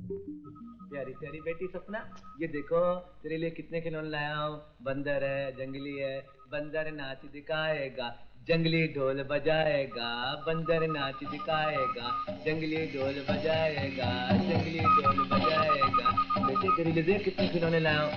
प्यारी प्यारी बेटी सपना, ये देखो तेरे लिए कितने खिलौने लाया हूँ। बंदर है, जंगली है। बंदर नाच दिखाएगा, जंगली ढोल बजाएगा। बंदर नाच दिखाएगा, जंगली ढोल बजाएगा। जंगली ढोल बजाएगा। बेटे तेरे लिए देख कितने खिलौने लाया हूँ।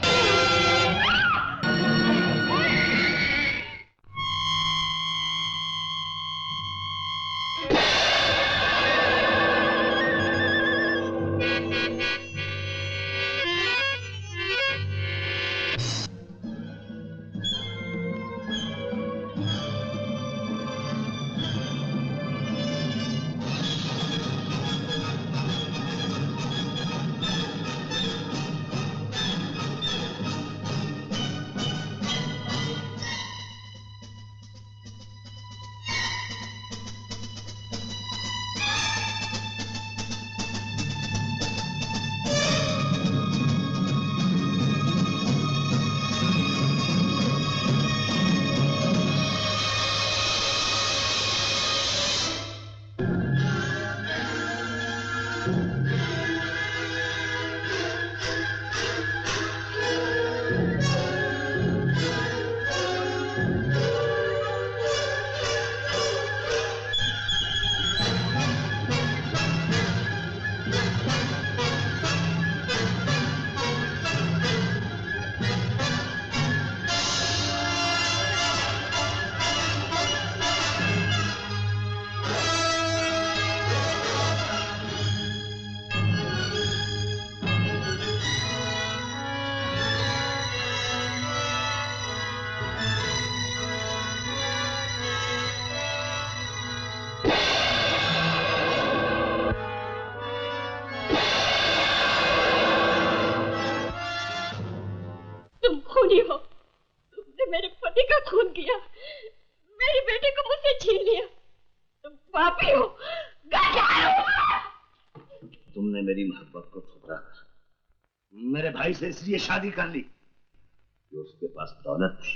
से इसलिए शादी कर ली कि उसके पास दौलत थी,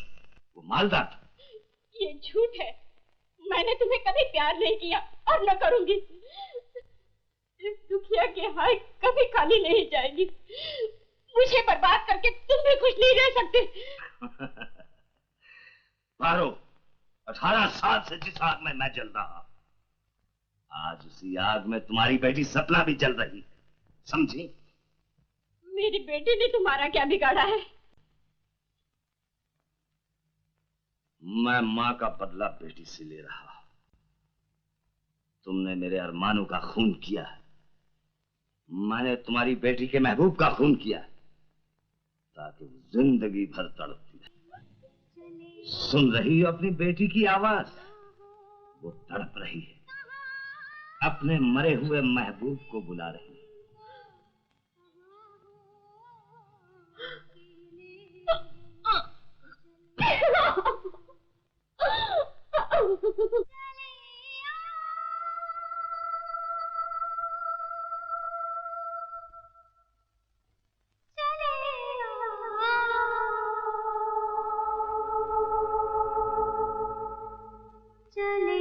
वो मालदार था। ये झूठ है, मैंने तुम्हें कभी प्यार नहीं किया और न करूंगी। इस दुखिया की हाय कभी खाली नहीं जाएगी। मुझे बर्बाद करके तुम भी खुश नहीं रह सकते। पारो, 18 साल से जिस आग में मैं जल रहा, आज उसी आग में तुम्हारी बेटी सपना भी जल रही, समझी? मेरी बेटी ने तुम्हारा क्या बिगाड़ा है? मैं माँ का बदला बेटी से ले रहा हूं। तुमने मेरे अरमानों का खून किया, मैंने तुम्हारी बेटी के महबूब का खून किया, ताकि वो जिंदगी भर तड़पती रहे। सुन रही हो अपनी बेटी की आवाज? वो तड़प रही है, अपने मरे हुए महबूब को बुला रही है। चले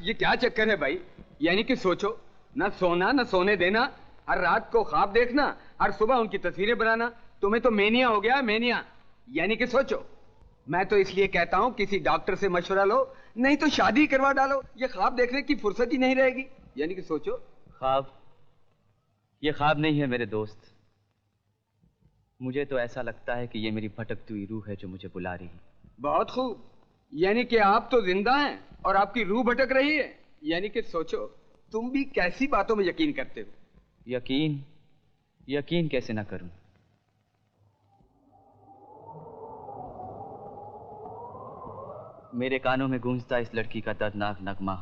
ये क्या चक्कर है भाई? यानी कि सोचो, ना सोना ना सोने देना, हर रात को ख्वाब देखना, हर सुबह उनकी तस्वीरें बनाना। तुम्हें तो मेनिया हो गया, मेनिया। यानी कि सोचो। मैं तो इसलिए कहता हूँ किसी डॉक्टर से मशवरा लो, नहीं तो शादी करवा डालो। ये ख्वाब देखने की फुर्सत ही नहीं रहेगी। यानी कि सोचो। ख्वाब? ये ख्वाब नहीं है मेरे दोस्त। मुझे तो ऐसा लगता है कि ये मेरी भटकती हुई रूह है जो मुझे बुला रही है। बहुत खूब। यानी कि आप तो जिंदा हैं और आपकी रूह भटक रही है। यानी कि सोचो, तुम भी कैसी बातों में यकीन करते हो? यकीन कैसे ना करूं? मेरे कानों में गूंजता इस लड़की का दर्दनाक नगमा,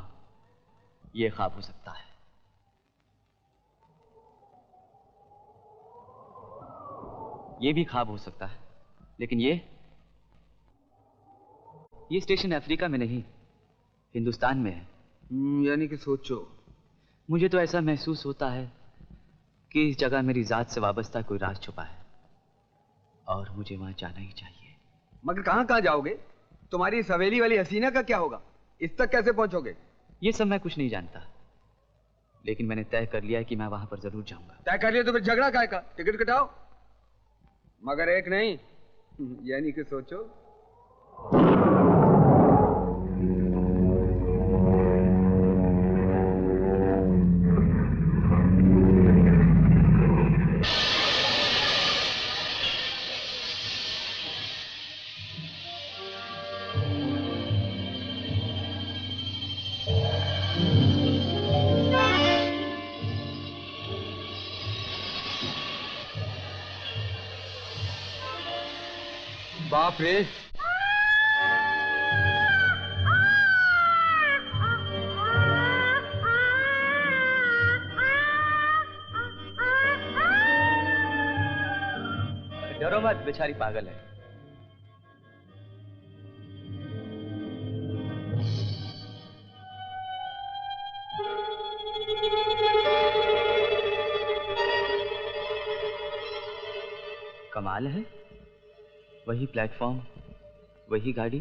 ये ख्वाब हो सकता है। ये भी ख्वाब हो सकता है, लेकिन ये स्टेशन अफ्रीका में नहीं, हिंदुस्तान में है। यानी कि सोचो। मुझे तो ऐसा महसूस होता है कि इस जगह मेरी जात से वाबस्ता कोई राज छुपा है और मुझे वहां जाना ही चाहिए। मगर कहां कहां जाओगे? तुम्हारी इस हवेली वाली हसीना का क्या होगा? इस तक कैसे पहुंचोगे? ये सब मैं कुछ नहीं जानता, लेकिन मैंने तय कर लिया है कि मैं वहां पर जरूर जाऊंगा। तय कर लिया तो फिर झगड़ा काहे का? टिकट कटाओ। मगर एक नहीं। यानी कि सोचो। बाप रे, डरो मत, बेचारी पागल है। कमाल है, वही प्लेटफॉर्म, वही गाड़ी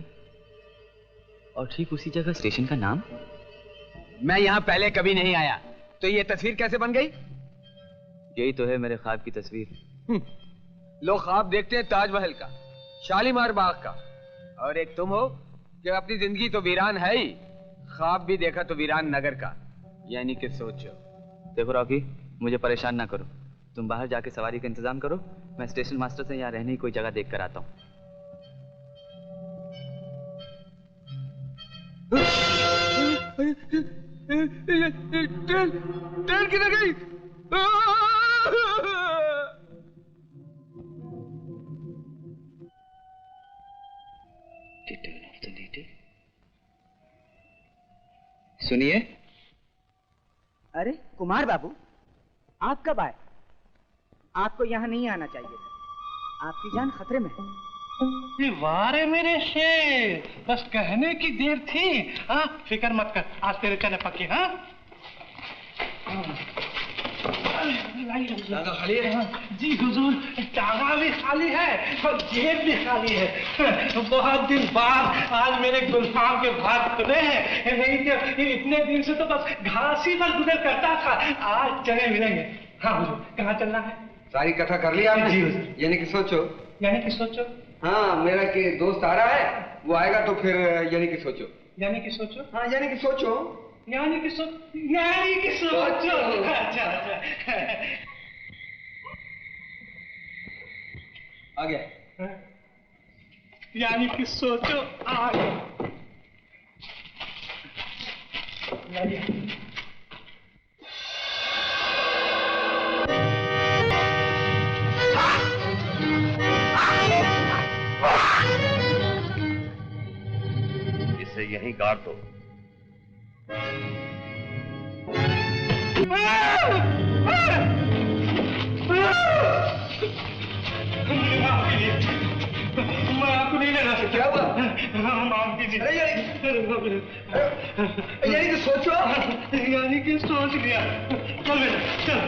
और ठीक उसी जगह स्टेशन का नाम। मैं यहाँ पहले कभी नहीं आया, तो ये तस्वीर कैसे बन गई? यही तो है मेरे ख्वाब की तस्वीर। लोग ख्वाब देखते हैं ताजमहल का, शालीमार बाग का, और एक तुम हो कि अपनी जिंदगी तो वीरान है ही, ख्वाब भी देखा तो वीरान नगर का। यानी कि सोचो। देखो रॉकी, मुझे परेशान ना करो। तुम बाहर जाके सवारी का इंतजाम करो, मैं स्टेशन मास्टर से यहाँ रहने की कोई जगह देख कर आता हूँ। ट्रेन किधर गई? सुनिए। अरे कुमार बाबू, आप कब आए? आपको यहाँ नहीं आना चाहिए था, आपकी जान खतरे में है। वारे मेरे शेर, बस कहने की देर थी। हाँ, फिक्र मत कर, आज तेरे चने पक्के। हाँ, खाली है जी हुजूर, टांगा भी खाली है और जेब भी खाली है। बहुत दिन बाद आज मेरे गुलफाम के भाग खुले हैं, नहीं तो इतने दिन से तो बस घास ही पर गुजर करता था। आज चने मिलेंगे। हाँ हुजूर, कहाँ चलना है? सारी कथा कर ली आपने? जी हुजूर। यानी कि सोचो। यानी कि सोचो। हाँ, मेरा कि दोस्त आ रहा है, वो आएगा तो फिर यानी कि सोचो। यानी कि सोचो। हाँ, यानी कि सोचो। यानी कि सोचो। अच्छा अच्छा, आ गया। यानी कि सोचो आ गया। इसे यहीं गाड़ दो। मैं आपको नहीं लेना सकता। क्या हुआ? माफ कीजिए। यानी कि सोचो। यानी कि सोच लिया। चल बेटा चल।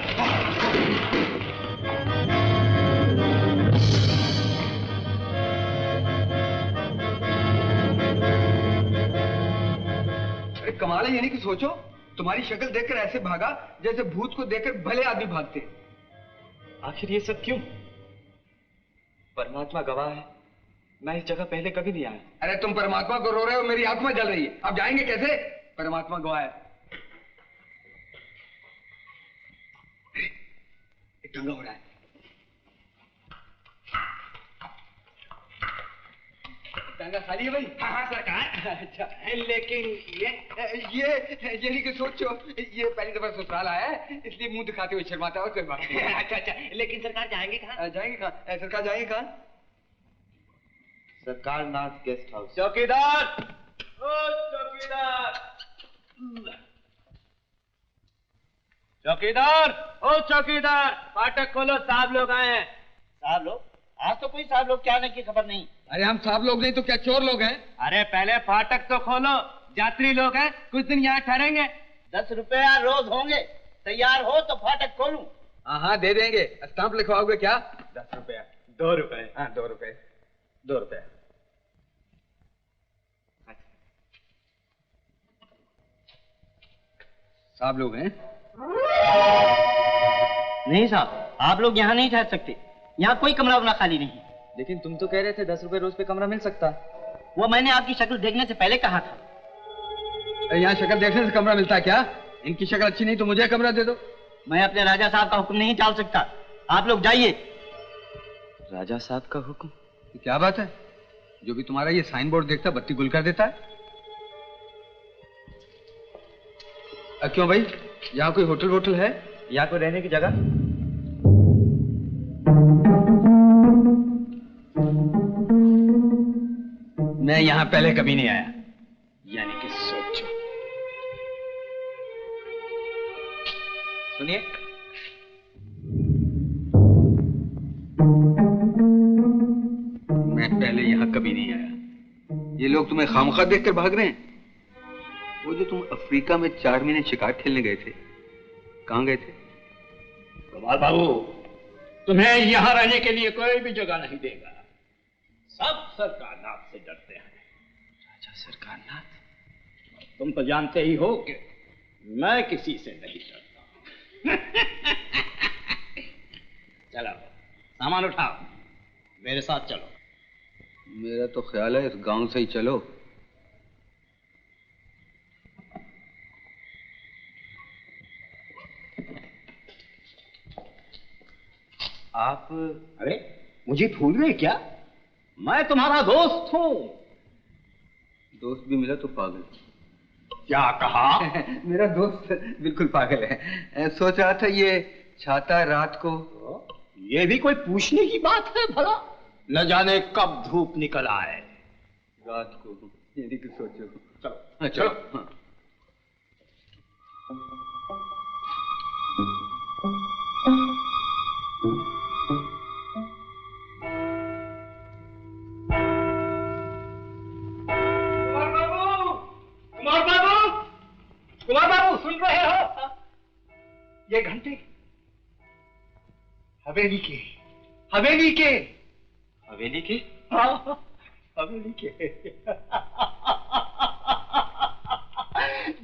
कमाल है, यानी कि सोचो, तुम्हारी शक्ल देखकर ऐसे भागा जैसे भूत को देखकर भले आदमी भागते हैं। आखिर ये सब क्यों? परमात्मा गवाह है, मैं इस जगह पहले कभी नहीं आया। अरे तुम परमात्मा को रो रहे हो, मेरी आत्मा जल रही है। अब जाएंगे कैसे? परमात्मा गवाह है। एक दंगा हो रहा है। दंगा खाली है भाई? हाँ सरकार। अच्छा, लेकिन ये नहीं कि सोचो, ये पहली दफा ससुराल आया है, इसलिए मुंह दिखाते हुए शर्माता है और कोई बात नहीं। अच्छा, लेकिन सरकार जाएंगे कहाँ? जाएंगे कहाँ? सरकार जाएंगे कहाँ? सरकार नाथ गेस्ट हाउस। चौकीदार, ओ चौकीदार, चौकीदार, ओ चौकीदार, फाटक खोलो, साहब लोग आए हैं। साहब लोग? आज तो कोई साहब लोग क्या आने की खबर नहीं। अरे हम साहब लोग नहीं तो क्या चोर लोग हैं? अरे पहले फाटक तो खोलो, यात्री लोग हैं, कुछ दिन यहाँ ठहरेंगे। 10 रुपया रोज होंगे, तैयार हो तो फाटक खोलूं। हाँ दे देंगे। स्टाम्प लिखवाओगे क्या? 10 रुपया। 2 रुपए। हाँ 2 रुपए। 2 रुपए। साहब लोग हैं? नहीं साहब, आप लोग यहाँ नहीं ठहर सकते, यहाँ कोई कमरा वमरा खाली नहीं है। लेकिन तुम तो कह रहे थे 10 रुपए रोज पे कमरा मिल सकता। वो मैंने आपकी शक्ल देखने से पहले कहा था। यहाँ शक्ल देखने से कमरा मिलता है क्या? इनकी शक्ल अच्छी नहीं तो मुझे कमरा दे दो। मैं अपने राजा साहब का हुक्म नहीं टाल सकता, आप लोग जाइए। राजा साहब का हुक्म? क्या बात है, जो भी तुम्हारा ये साइन बोर्ड देखता बत्ती गुल कर देता है। क्यों भाई, यहाँ कोई होटल वोटल है? यहाँ कोई रहने की जगह? मैं यहाँ पहले कभी नहीं आया, यानी कि सोचो। सुनिए, मैं पहले यहाँ कभी नहीं आया। ये लोग तुम्हें खामखा देखकर भाग रहे हैं। वो जो तुम अफ्रीका में 4 महीने शिकार खेलने गए थे, कहाँ गए थे? कुमार बाबू, तुम्हें यहाँ रहने के लिए कोई भी जगह नहीं देगा। सब सरकार नाथ से डरते हैं। राजा सरकार नाथ? तुम तो जानते ही हो कि मैं किसी से नहीं डरता। चलो सामान उठाओ, मेरे साथ चलो। मेरा तो ख्याल है इस गांव से ही चलो। आप? अरे मुझे भूल गए क्या? मैं तुम्हारा दोस्त हूँ। दोस्त भी मिला तो पागल। क्या कहा? मेरा दोस्त बिल्कुल पागल है। सोच रहा था ये छाता रात को। ये भी कोई पूछने की बात है भला? न जाने कब धूप निकल आए। रात को, यदि कुछ सोचो। चलो चलो। हाँ। कुमार बाबू सुन रहे हो? ये घंटे हवेली के। हवेली के? हाँ, हवेली के।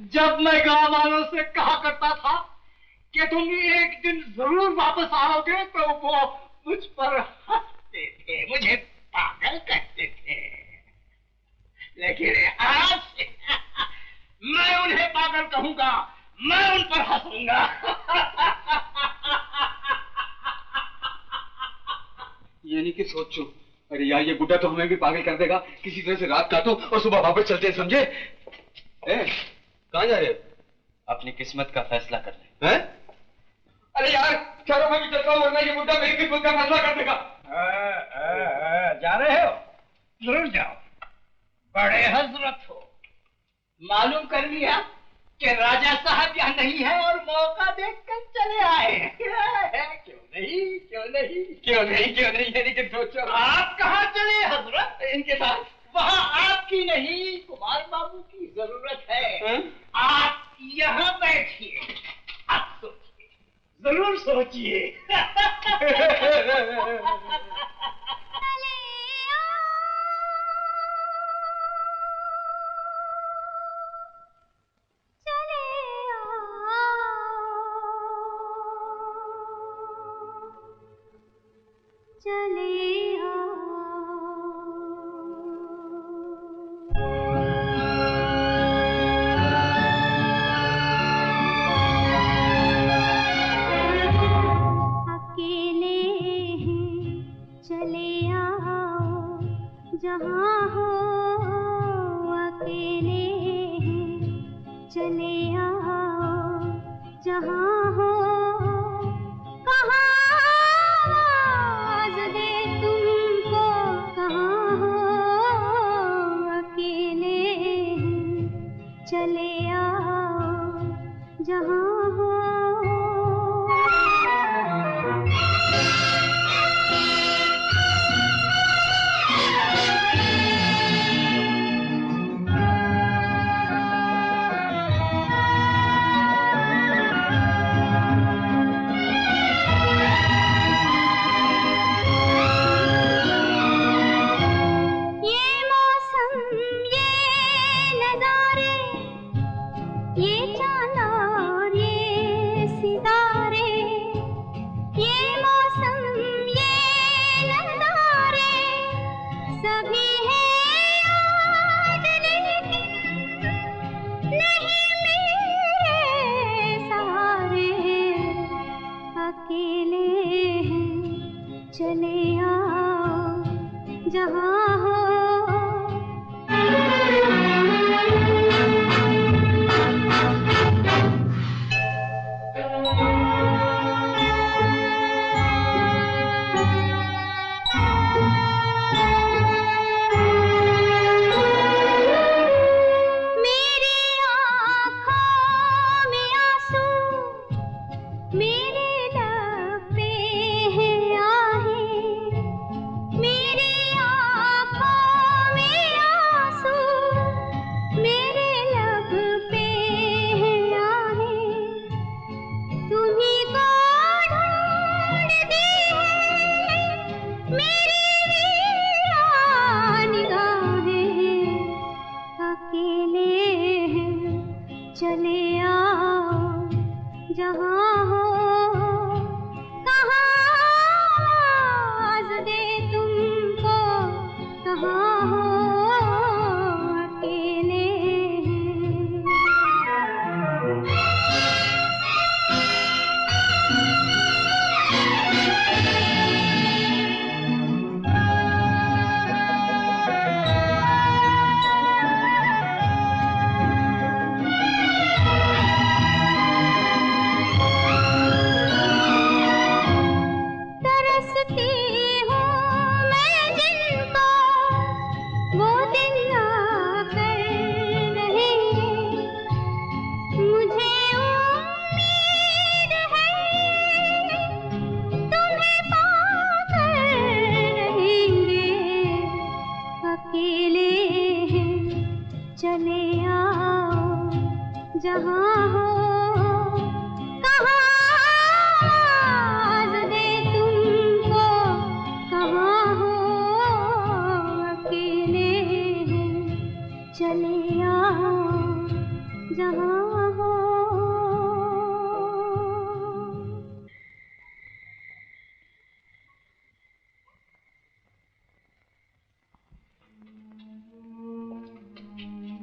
जब मैं गांव वालों से कहा करता था कि तुम एक दिन जरूर वापस आओगे तो वो मुझ पर हंसते थे, मुझे पागल कहते थे। लेकिन आज मैं उन्हें पागल कहूंगा, मैं उन पर हंसूंगा। यानी कि सोचो। अरे यार, ये बुड्ढा तो हमें भी पागल कर देगा। किसी तरह से रात काटो और सुबह वापस चलते हैं, समझे? कहाँ जा रहे हो? अपनी किस्मत का फैसला कर ले। हैं? अरे यार, चलो मैं भी चलता हूँ, वरना ये बुड्ढा मेरी किस्मत का फैसला कर देगा। जा रहे हो? जरूर जाओ, बड़े हजरत हो। मालूम कर लिया कि राजा साहब यहाँ नहीं है और मौका देखकर चले आए। क्यों नहीं, क्यों नहीं, क्यों नहीं, क्यों नहीं, यानी कि सोचो। आप कहाँ चले हजरत? इनके साथ। वहाँ आपकी नहीं, कुमार बाबू की जरूरत है। आप यहाँ बैठिए, आप सोचिए, जरूर सोचिए।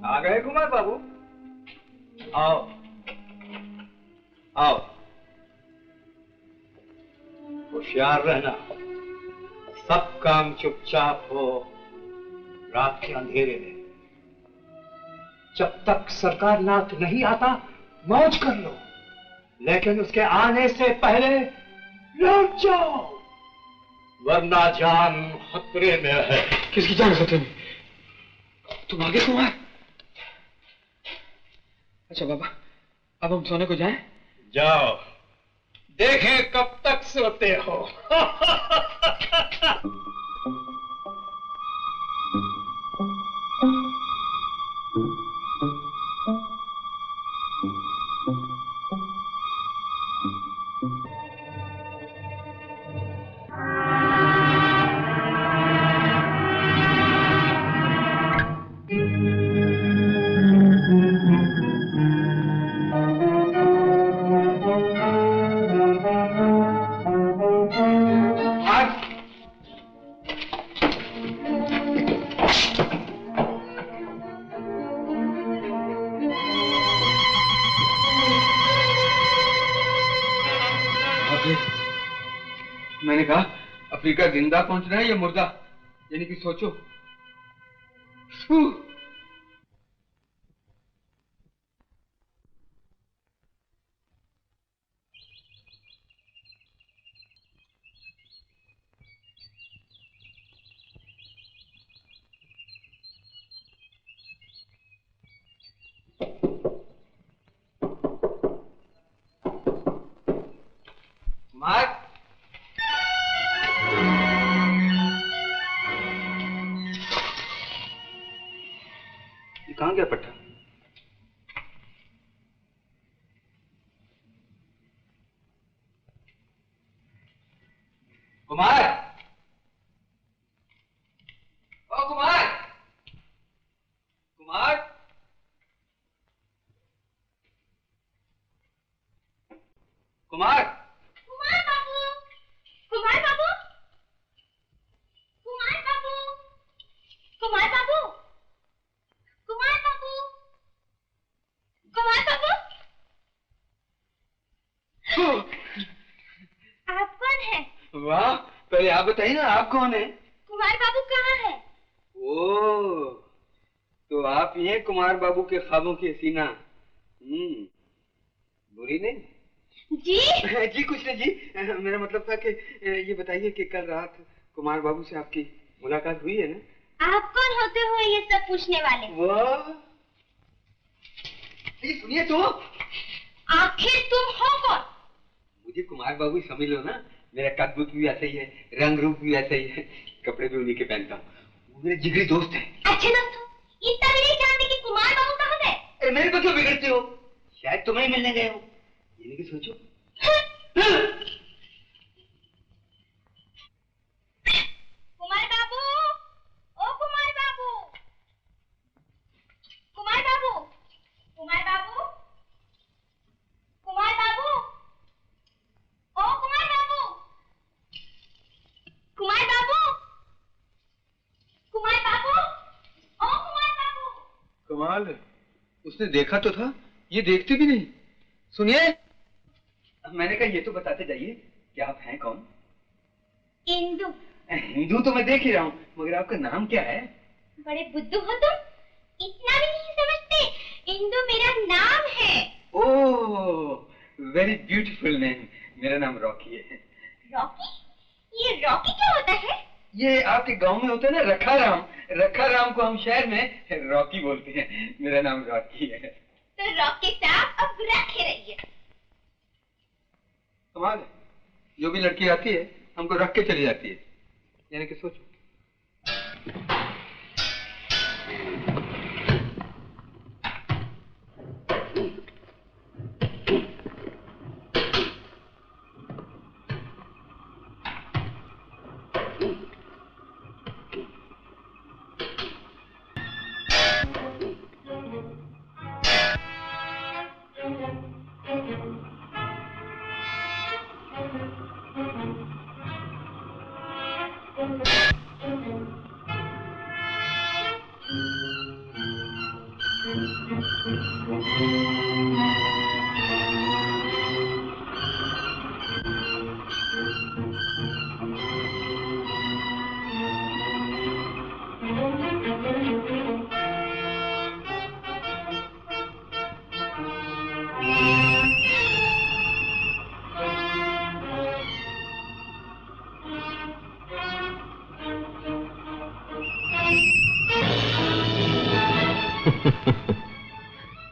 आ गए कुमार बाबू? आओ आओ। होशियार रहना, सब काम चुपचाप हो, रात के अंधेरे में। जब तक सरकार नाथ नहीं आता मौज कर लो, लेकिन उसके आने से पहले लौट जाओ, वरना जान खतरे में है। किसकी जान खतरे में? तुम आगे कुमार? अच्छा बाबा, अब हम सोने को जाएं? जाओ, देखें कब तक सोते हो। मैंने कहा अफ्रीका जिंदा पहुंचना है या मुर्दा, यानी कि सोचो। मार कहाँ गया पट्टा? कुमार, ओ कुमार, कुमार, कुमार, कुमार बाबू, कुमार बाबू, कुमार बाबू, कुमार बाबू, कुमार बाबू, कुमार बाबू। आप कौन है? वाह, पहले आप बताइए ना, आप कौन है? कुमार बाबू कहाँ है? ओ, तो आप ही हैं कुमार बाबू के ख्वाबों की हसीना। बुरी नहीं जी? जी कुछ नहीं जी, मेरा मतलब था कि ये बताइए कि कल रात कुमार बाबू से आपकी मुलाकात हुई है ना? आप कौन होते हो ये सब पूछने वाले? वाह, ये सुनिए तो। आखिर तुम हो कौन? मुझे कुमार बाबू ही समझ लो ना, मेरा कद बुत भी ऐसा ही है, रंग रूप भी ऐसा ही है, कपड़े भी उन्हीं के पहनता हूँ। वो मेरे जिगरी दोस्त हैं। अच्छे दोस्त हो, इतना भी नहीं जानते कि कुमार बाबू कहाँ है? अरे मेरे को क्यों बिगड़ते हो? शायद तुम्हें मिलने गए हो, ये नहीं कि सोचो। कुमार बाबू, ओ कुमार बाबू, कुमार बाबू, कुमार बाबू, कुमार बाबू, ओ कुमार बाबू, कुमार बाबू, कुमार बाबू, ओ कुमार बाबू। कमाल है, उसने देखा तो था, ये देखती भी नहीं। सुनिए, मैंने कहा ये तो बताते जाइए कि आप हैं कौन? इंदु। हिंदू तो मैं देख ही रहा हूँ, मगर आपका नाम क्या है? बड़े बुद्धू हो तुम, इतना भी नहीं समझते। इंदु मेरा नाम है। ओह, वेरी ब्यूटीफुल नेम। मेरा नाम रॉकी है। रॉकी? ये रॉकी क्या होता है? ये आपके गांव में होता है ना रखा राम, रखा राम को हम शहर में रॉकी बोलते हैं। मेरा नाम रॉकी है। तो रॉकी साहब अब रखे रहिए। कमाल है, जो भी लड़की आती है हमको रख के चली जाती है, यानी कि सोचो।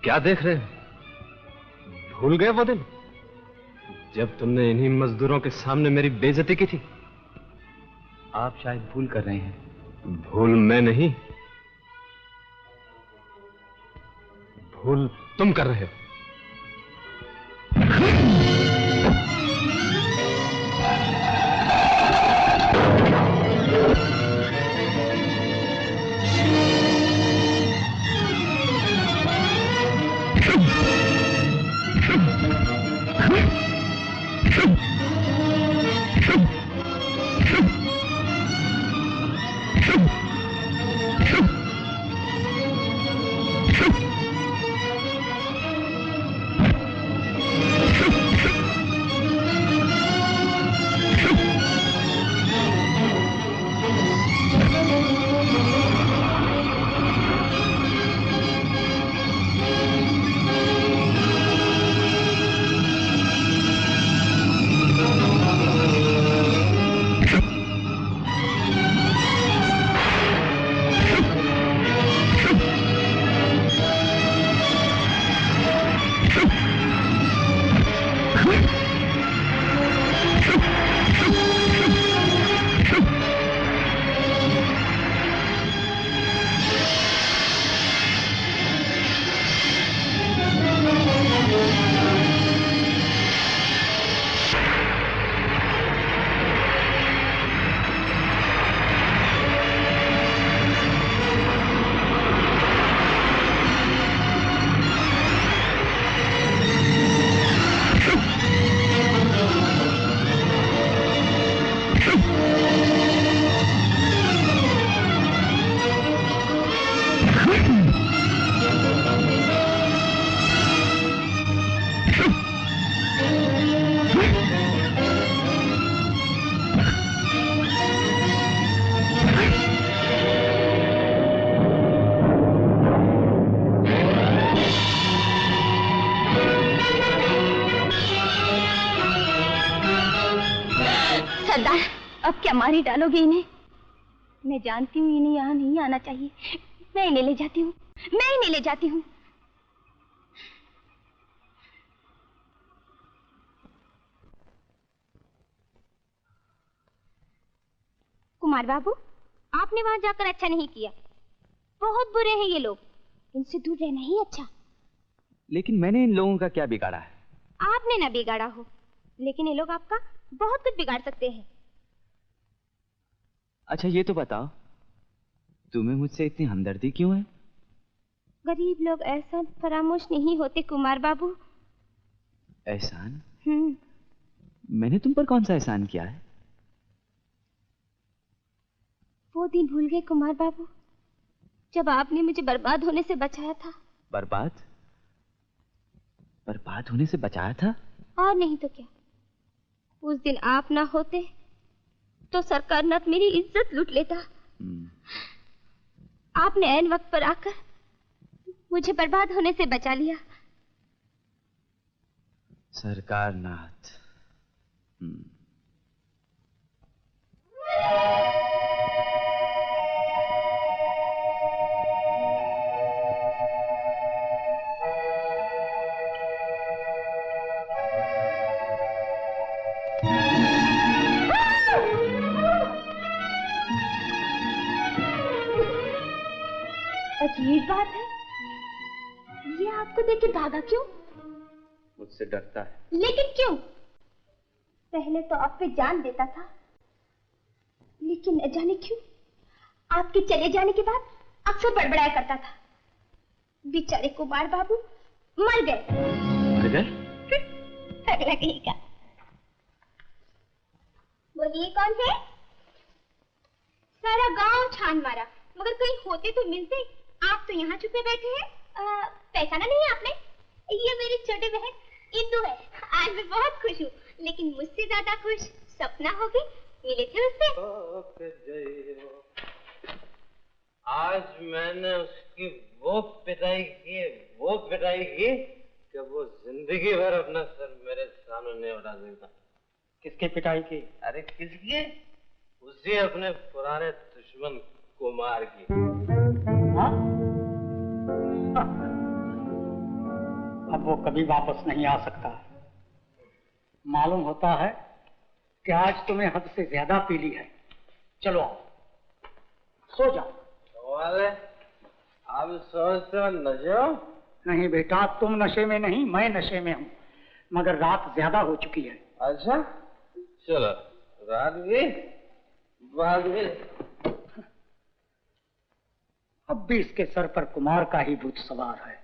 क्या देख रहे हो? भूल गए वो दिन जब तुमने इन्हीं मजदूरों के सामने मेरी बेइज्जती की थी? आप शायद भूल कर रहे हैं। भूल मैं नहीं, भूल तुम कर रहे हो। सरदार, अब क्या मारी डालोगे इन्हें? मैं जानती हूँ इन्हें यहाँ नहीं आना चाहिए। मैं इन्हें ले जाती हूँ, मैं इन्हें ले जाती हूँ। कुमार बाबू, आपने वहां जाकर अच्छा नहीं किया। बहुत बुरे हैं ये लोग, इनसे दूर रहना ही अच्छा। लेकिन मैंने इन लोगों का क्या बिगाड़ा है? आपने ना बिगाड़ा हो, लेकिन ये लोग आपका बहुत कुछ बिगाड़ सकते हैं। अच्छा ये तो बताओ, तुम्हें मुझसे इतनी हमदर्दी क्यों है? गरीब लोग एहसान फरामोश नहीं होते कुमार बाबू। एहसान? मैंने तुम पर कौन सा एहसान किया है? वो दिन भूल गए कुमार बाबू, जब आपने मुझे बर्बाद होने से बचाया था। बर्बाद? बर्बाद होने से बचाया था? और नहीं तो क्या। उस दिन आप ना होते तो सरकार न मेरी इज्जत लूट लेता। आपने ऐन वक्त पर आकर मुझे बर्बाद होने से बचा लिया। सरकार नाथ। अजीब बात है, ये आपको देख के भागा क्यों? मुझसे डरता है। लेकिन क्यों? पहले तो आप पे जान देता था, लेकिन न जाने क्यों आपके चले जाने के बाद अक्सर बड़बड़ाया करता था। बेचारे कुमार बाबू मर गए। मर गए? अगला कहीं का। बोलिए कौन है? सारा गांव छान मारा, मगर कहीं होते तो मिलते। आप तो यहाँ छुपे बैठे हैं। पहचाना नहीं आपने? ये मेरी छोटी बहन इंदु है। आज मैं बहुत खुश हूँ, लेकिन मुझसे ज्यादा खुश सपना होगी। मिले थे उससे। आज मैंने उसकी वो पिटाई की कि वो जिंदगी भर अपना सर मेरे सामने उठा देता। किसकी पिटाई की? अरे किसकी? उसी अपने पुराने दुश्मन कुमार की। हाँ? अब वो कभी वापस नहीं आ सकता। मालूम होता है कि आज तुम्हें हद से ज्यादा पी ली है। चलो आओ, सो जाओ। वाले अब सोचते हो नशे हो? नहीं बेटा, तुम नशे में नहीं, मैं नशे में हूँ, मगर रात ज्यादा हो चुकी है। अच्छा चलो, रात भी बाद में। अब भी इसके सर पर कुमार का ही भूत सवार है।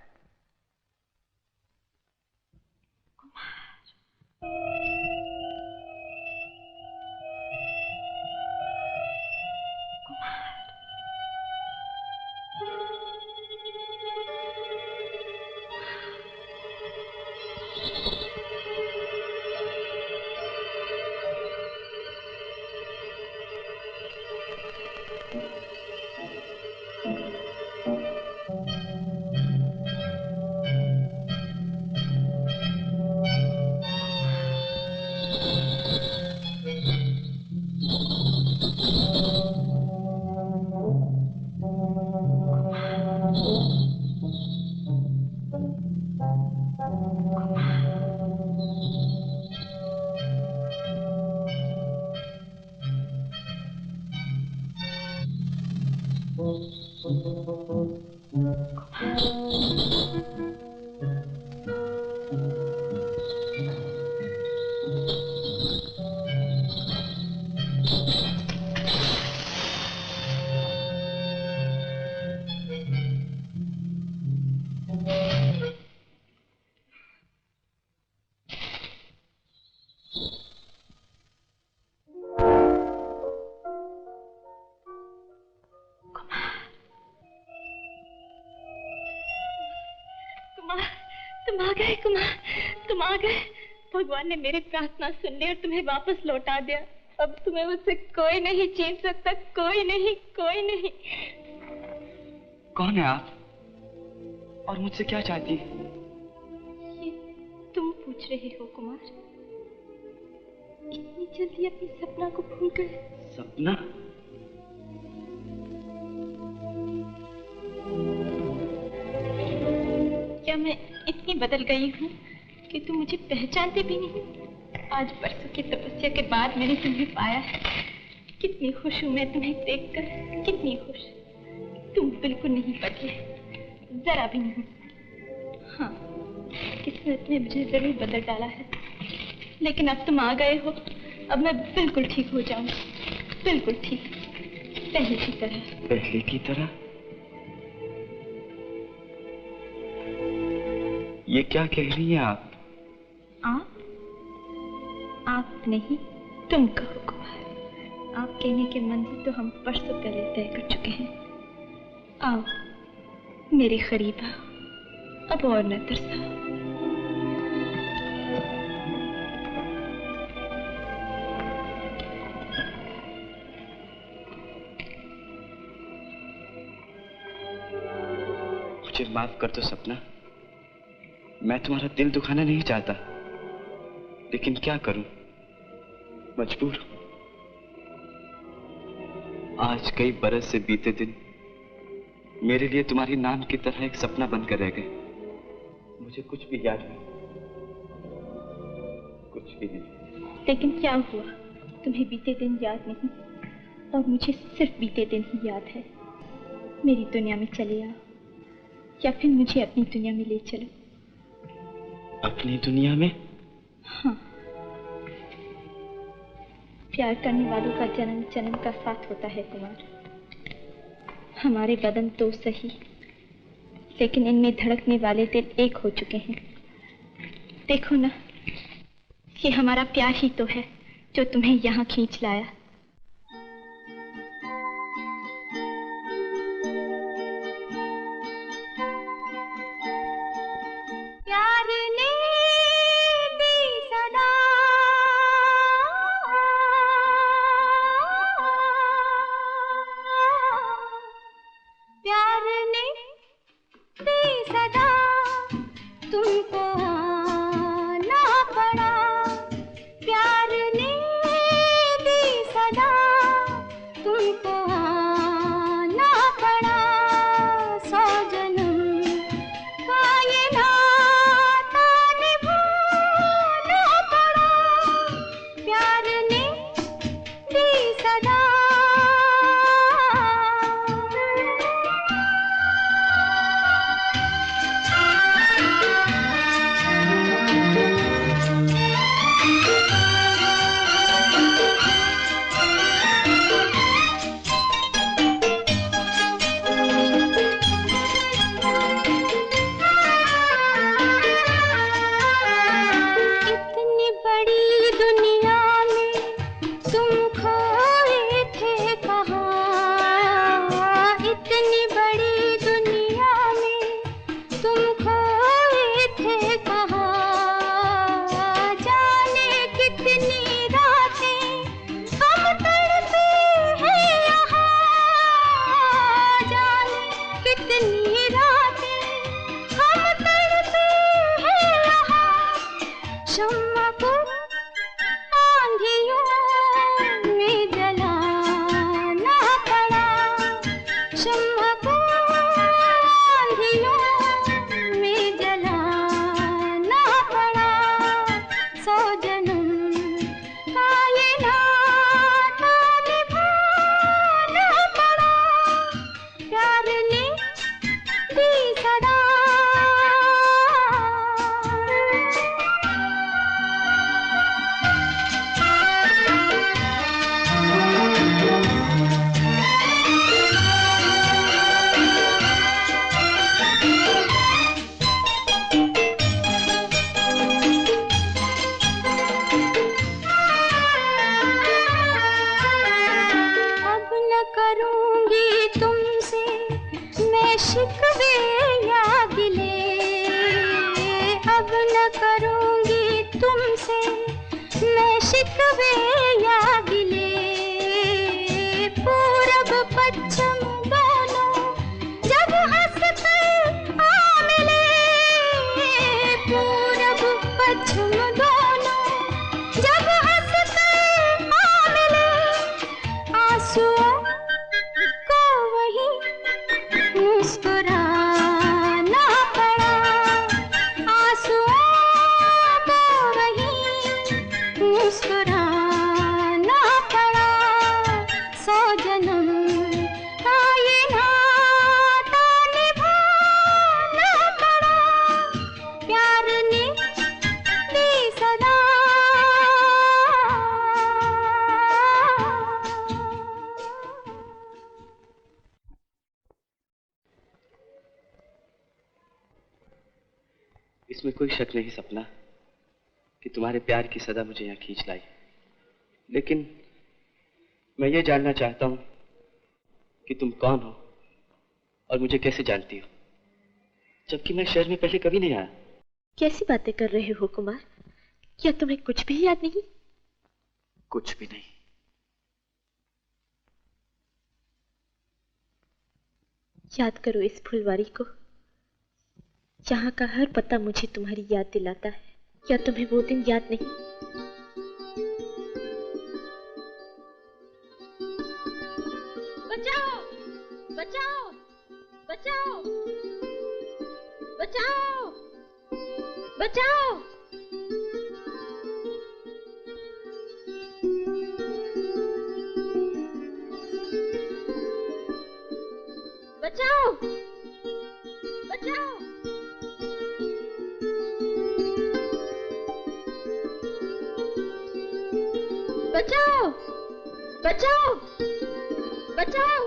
कुमार, तुम आ गए कुमार, तुम आ गए। भगवान ने मेरी प्रार्थना सुन ली और तुम्हें वापस लौटा दिया। अब तुम्हें मुझसे कोई नहीं छीन सकता, कोई नहीं, कोई नहीं। कौन है आप और मुझसे क्या चाहती है? ये तुम पूछ रहे हो कुमार? इतनी जल्दी अपनी सपना को भूल गए? सपना? क्या मैं इतनी बदल गई हूँ कि तुम मुझे पहचानते भी नहीं? आज बरसों की तपस्या के बाद मैंने तुम्हें पाया है। कितनी खुश हूँ मैं तुम्हें देखकर, कितनी खुश। तुम बिल्कुल नहीं बदले, जरा भी नहीं। हाँ, किस्मत ने मुझे जरूर बदल डाला है, लेकिन अब तुम आ गए हो। अब मैं बिल्कुल ठीक हो जाऊंगी, बिल्कुल ठीक, पहले की तरह। पहले की तरह? ये क्या कह रही हैं आप? आप नहीं, तुम कहो कुमार। आप कहने के मंजिल तो हम परसों पहले तय कर चुके हैं। आओ मेरे करीब आओ, अब और न तरसाओ। मुझे माफ कर दो सपना, मैं तुम्हारा दिल दुखाना नहीं चाहता, लेकिन क्या करूं, मजबूर हूं। आज कई बरस से बीते दिन मेरे लिए तुम्हारी नाम की तरह एक सपना बनकर रह गए। मुझे कुछ भी याद नहीं, कुछ भी नहीं। लेकिन क्या हुआ, तुम्हें बीते दिन याद नहीं और मुझे सिर्फ बीते दिन ही याद है। मेरी दुनिया में चले आओ या फिर मुझे अपनी दुनिया में ले चलो। अपनी दुनिया में? हाँ, प्यार करने वालों का जन्म जन्म का साथ होता है कुमार। हमारे बदन तो सही, लेकिन इनमें धड़कने वाले दिल एक हो चुके हैं। देखो ना, ये हमारा प्यार ही तो है जो तुम्हें यहाँ खींच लाया। अब न करूंगी तुमसे मैं शिकवे या गिले। पूरब पश्चिम दोनों जब हंसकर आ मिले, पूरब पश्चिम दोनों जब हंसकर आ मिले, आंसुओं को वही मुस्कुराना पड़ा, आंसुओं को वही मुस्कुराना पड़ा। 100 जन्म का ये नाता निभाना पड़ा, प्यार ने दी सदा। इसमें कोई शक नहीं सपना कि तुम्हारे प्यार की सदा मुझे यहाँ खींच लाई, लेकिन मैं ये जानना चाहता हूँ कि तुम कौन हो और मुझे कैसे जानती हो, जबकि मैं शहर में पहले कभी नहीं आया। कैसी बातें कर रहे हो कुमार? क्या तुम्हें कुछ भी याद नहीं? कुछ भी नहीं। याद करो इस फुलवारी को, जहाँ का हर पता मुझे तुम्हारी याद दिलाता है। क्या तुम्हें वो दिन याद नहीं? बचाओ बचाओ बचाओ बचाओ बचाओ। बचाओ बचाओ। बचाओ बचाओ बचाओ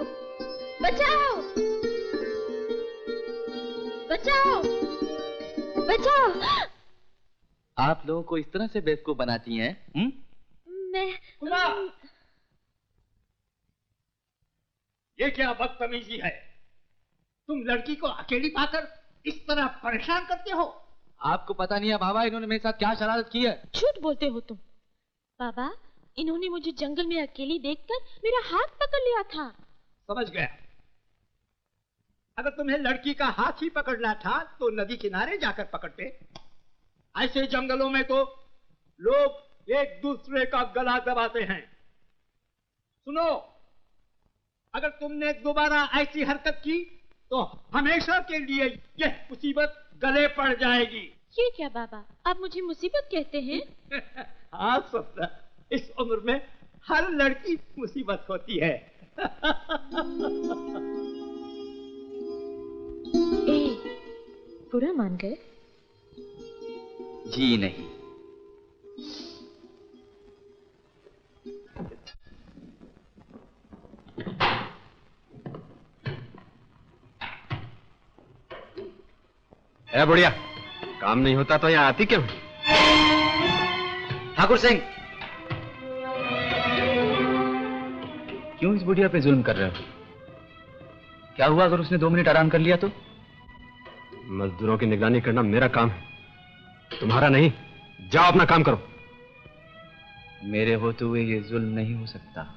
बचाओ बचाओ बचाओ। आप लोगों को इस तरह से बेवकूफ बनाती हैं? मैं ये क्या बदतमीजी है? तुम लड़की को अकेली पाकर इस तरह परेशान करते हो? आपको पता नहीं है बाबा, इन्होंने मेरे साथ क्या शरारत की है। झूठ बोलते हो तुम। बाबा, इन्होंने मुझे जंगल में अकेली देखकर मेरा हाथ पकड़ लिया था। समझ गया। अगर तुम्हें लड़की का हाथ ही पकड़ना था तो नदी किनारे जाकर पकड़ते। ऐसे जंगलों में तो लोग एक दूसरे का गला दबाते हैं। सुनो, अगर तुमने दोबारा ऐसी हरकत की तो हमेशा के लिए यह मुसीबत गले पड़ जाएगी। ये क्या बाबा, आप मुझे मुसीबत कहते हैं? हाँ सपना, इस उम्र में हर लड़की मुसीबत होती है। बुरा मान गए? जी नहीं। ए बुढ़िया, काम नहीं होता तो यहाँ आती क्यों? ठाकुर सिंह, क्यों इस बुढ़िया पे जुल्म कर रहे हो? क्या हुआ अगर उसने 2 मिनट आराम कर लिया तो? मजदूरों की निगरानी करना मेरा काम है, तुम्हारा नहीं। जाओ अपना काम करो। मेरे होते हुए ये जुल्म नहीं हो सकता।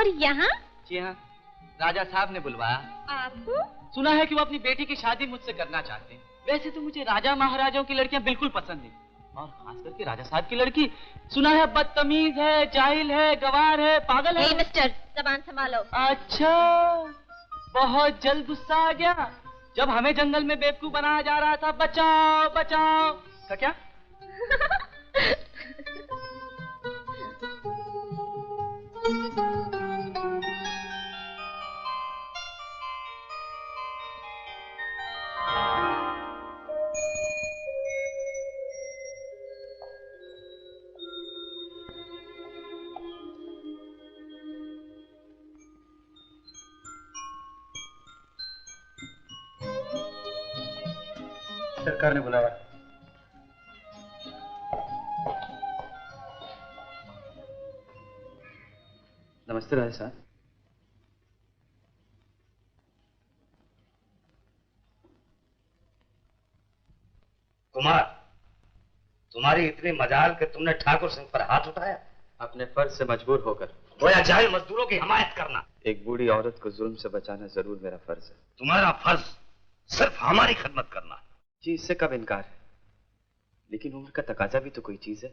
और यहाँ? जी हाँ, राजा साहब ने बुलवाया। आपको? सुना है कि वो अपनी बेटी की शादी मुझसे करना चाहते हैं। वैसे तो मुझे राजा महाराजाओं की लड़कियां बिल्कुल पसंद नहीं, और खास करके राजा साहब की लड़की सुना है बदतमीज है, जाहिल है, गवार है, पागल है। मिस्टर, जबान संभालो। अच्छा, बहुत जल्द गुस्सा आ गया जब हमें जंगल में बेवकूफ बनाया जा रहा था। बचाओ बचाओ का क्या? सरकार ने बुलाया। नमस्ते राजा साहब। कुमार, तुम्हारी इतनी मजाल कि तुमने ठाकुर सिंह पर हाथ उठाया। अपने फर्ज से मजबूर होकर गोया जाहिल मजदूरों की हिमायत करना। एक बूढ़ी औरत को जुल्म से बचाना जरूर मेरा फर्ज है। तुम्हारा फर्ज सिर्फ हमारी खिदमत करना। जी, इससे कब इनकार है, लेकिन उम्र का तकाजा भी तो कोई चीज है।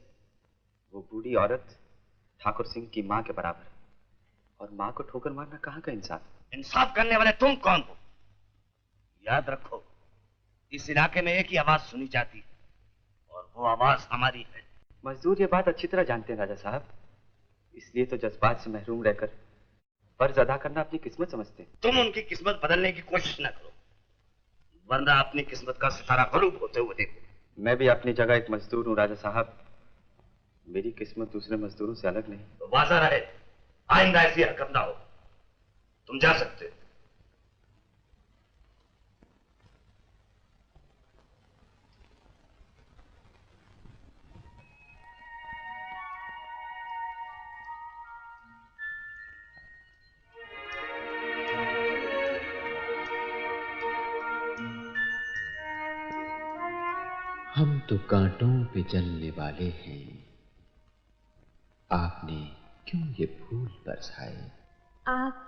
वो बूढ़ी औरत ठाकुर सिंह की माँ के बराबर है, और माँ को ठोकर मारना कहाँ का इंसाफ? इंसाफ करने वाले तुम कौन हो? याद रखो, इस इलाके में एक ही आवाज सुनी जाती है, और वो आवाज हमारी है। मजदूर ये बात अच्छी तरह जानते हैं राजा साहब, इसलिए तो जज्बात से महरूम रहकर फर्ज अदा करना अपनी किस्मत समझते हैं। तुम उनकी किस्मत बदलने की कोशिश न करो, वरना अपनी किस्मत का सितारा गरूब होते हुए देखो। मैं भी अपनी जगह एक मजदूर हूँ राजा साहब, मेरी किस्मत दूसरे मजदूरों से अलग नहीं। तो वाजा रहे, आइंदा ऐसी हरकत ना हो। तुम जा सकते हो। हम तो कांटों पे जलने वाले हैं, आपने क्यों ये फूल बरसाए? आप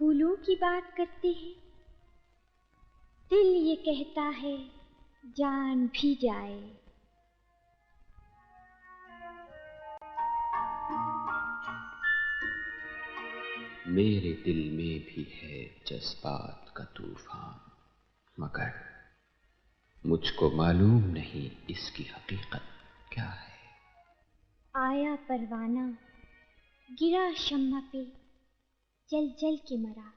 फूलों की बात करते हैं, दिल ये कहता है जान भी जाए। मेरे दिल में भी है जज्बात का तूफान, मगर मुझको मालूम नहीं इसकी हकीकत क्या है। आया परवाना, गिरा शम्मा पे, जल जल के मरा।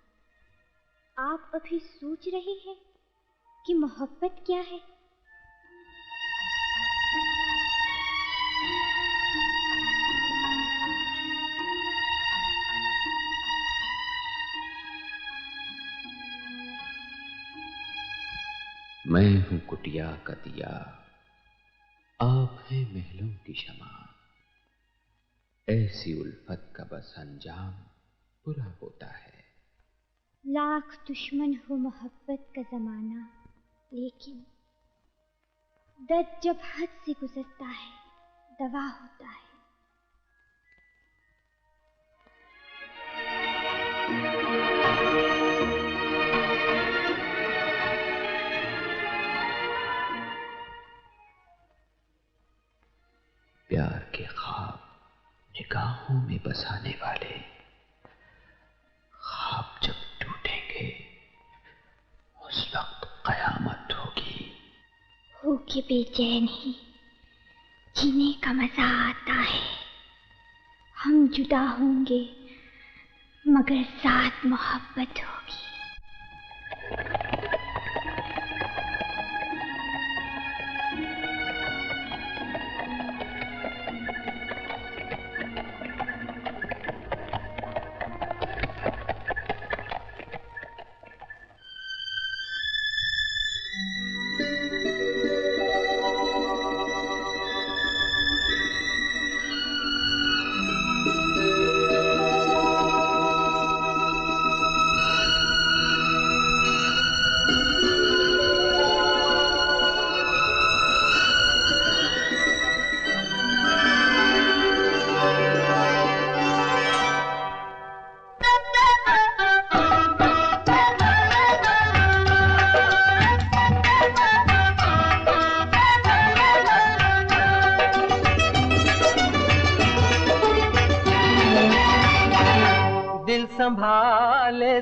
आप अभी सोच रहे हैं कि मोहब्बत क्या है? मैं हूं कुटिया का दिया, आप हैं महलों की शमा। ऐसी उल्फत का बस अंजाम बुरा होता है। लाख दुश्मन हो मोहब्बत का जमाना, लेकिन दर्द जब हद से गुजरता है दवा होता है। प्यार के ख्वाब निगाहों में बसाने वाले, ख्वाब जब टूटेंगे उस वक्त कयामत होगी। हो के बेचैन ही जीने का मजा आता है। हम जुदा होंगे मगर साथ मोहब्बत होगी।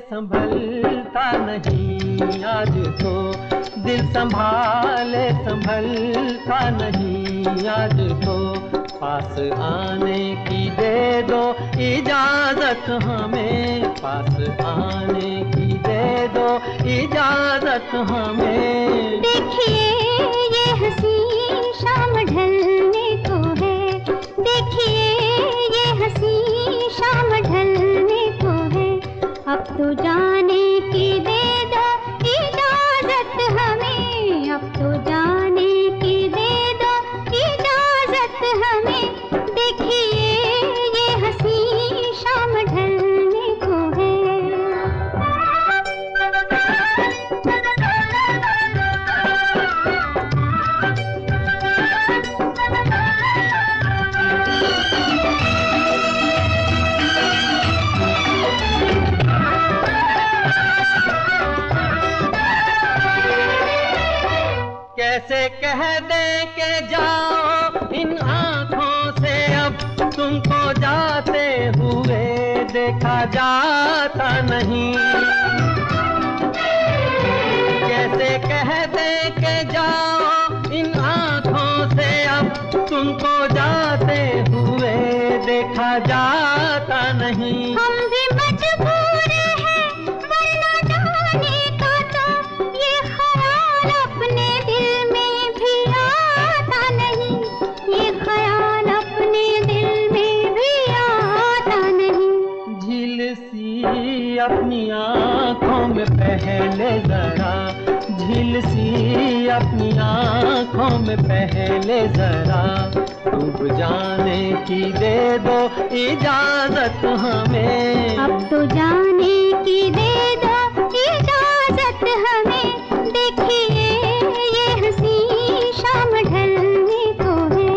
संभलता नहीं आज तो, दिल संभाले संभलता नहीं आज तो, पास आने की दे दो इजाजत हमें, पास आने की दे दो इजाजत हमें। देखिए ये हंसी शाम ढलने को है, देखिए ये हंसी शाम ढलने को है, अब तो जाने की दे दो इजाजत हमें, अब तो जाने की दे दो इजाजत हमें। देखिए ये हंसी शाम ढलने को है। कैसे कह दे के जाओ इन आँखों से अब तुमको जाते हुए देखा जाता नहीं, कैसे कह दे के जाओ इन आँखों से अब तुमको जाते हुए देखा जाता नहीं। हम भी मजबूर हैं वरना जाने का तो ये ख्याल अपने दिल में भी आता नहीं, ये ख्याल अपने दिल में भी आता नहीं। झील सी अपनी आँखों में पहले जरा, झील सी अपनी आँखों में पहले जरा, डूब जाने की दे दो इजाजत हमें, अब तो जाने की दे दो इजाजत हमें। देखिए ये हंसी शाम ढलने को है।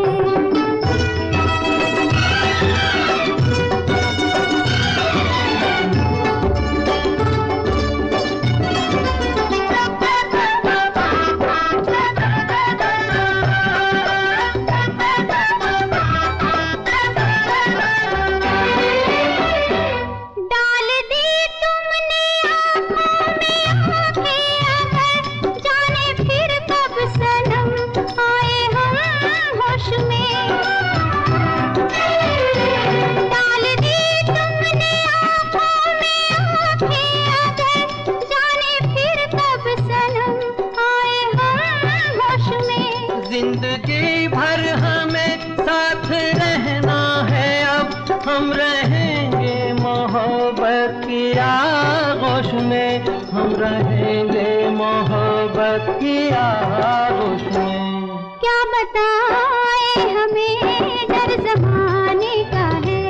डाल दी तुमने आँखों में आँखें अगर, जाने फिर कब सनम आए हम होश में। डाल दी तुमने आँखों में आँखें अगर, जाने फिर कब सनम आए हम होश में। जिंदगी भर हमें साथ रहना है अब, हम रहेंगे मोहब्बत की आगोश में, हम रहेंगे मोहब्बत की आगोश में। क्या बताए हमें डर जमाने का है,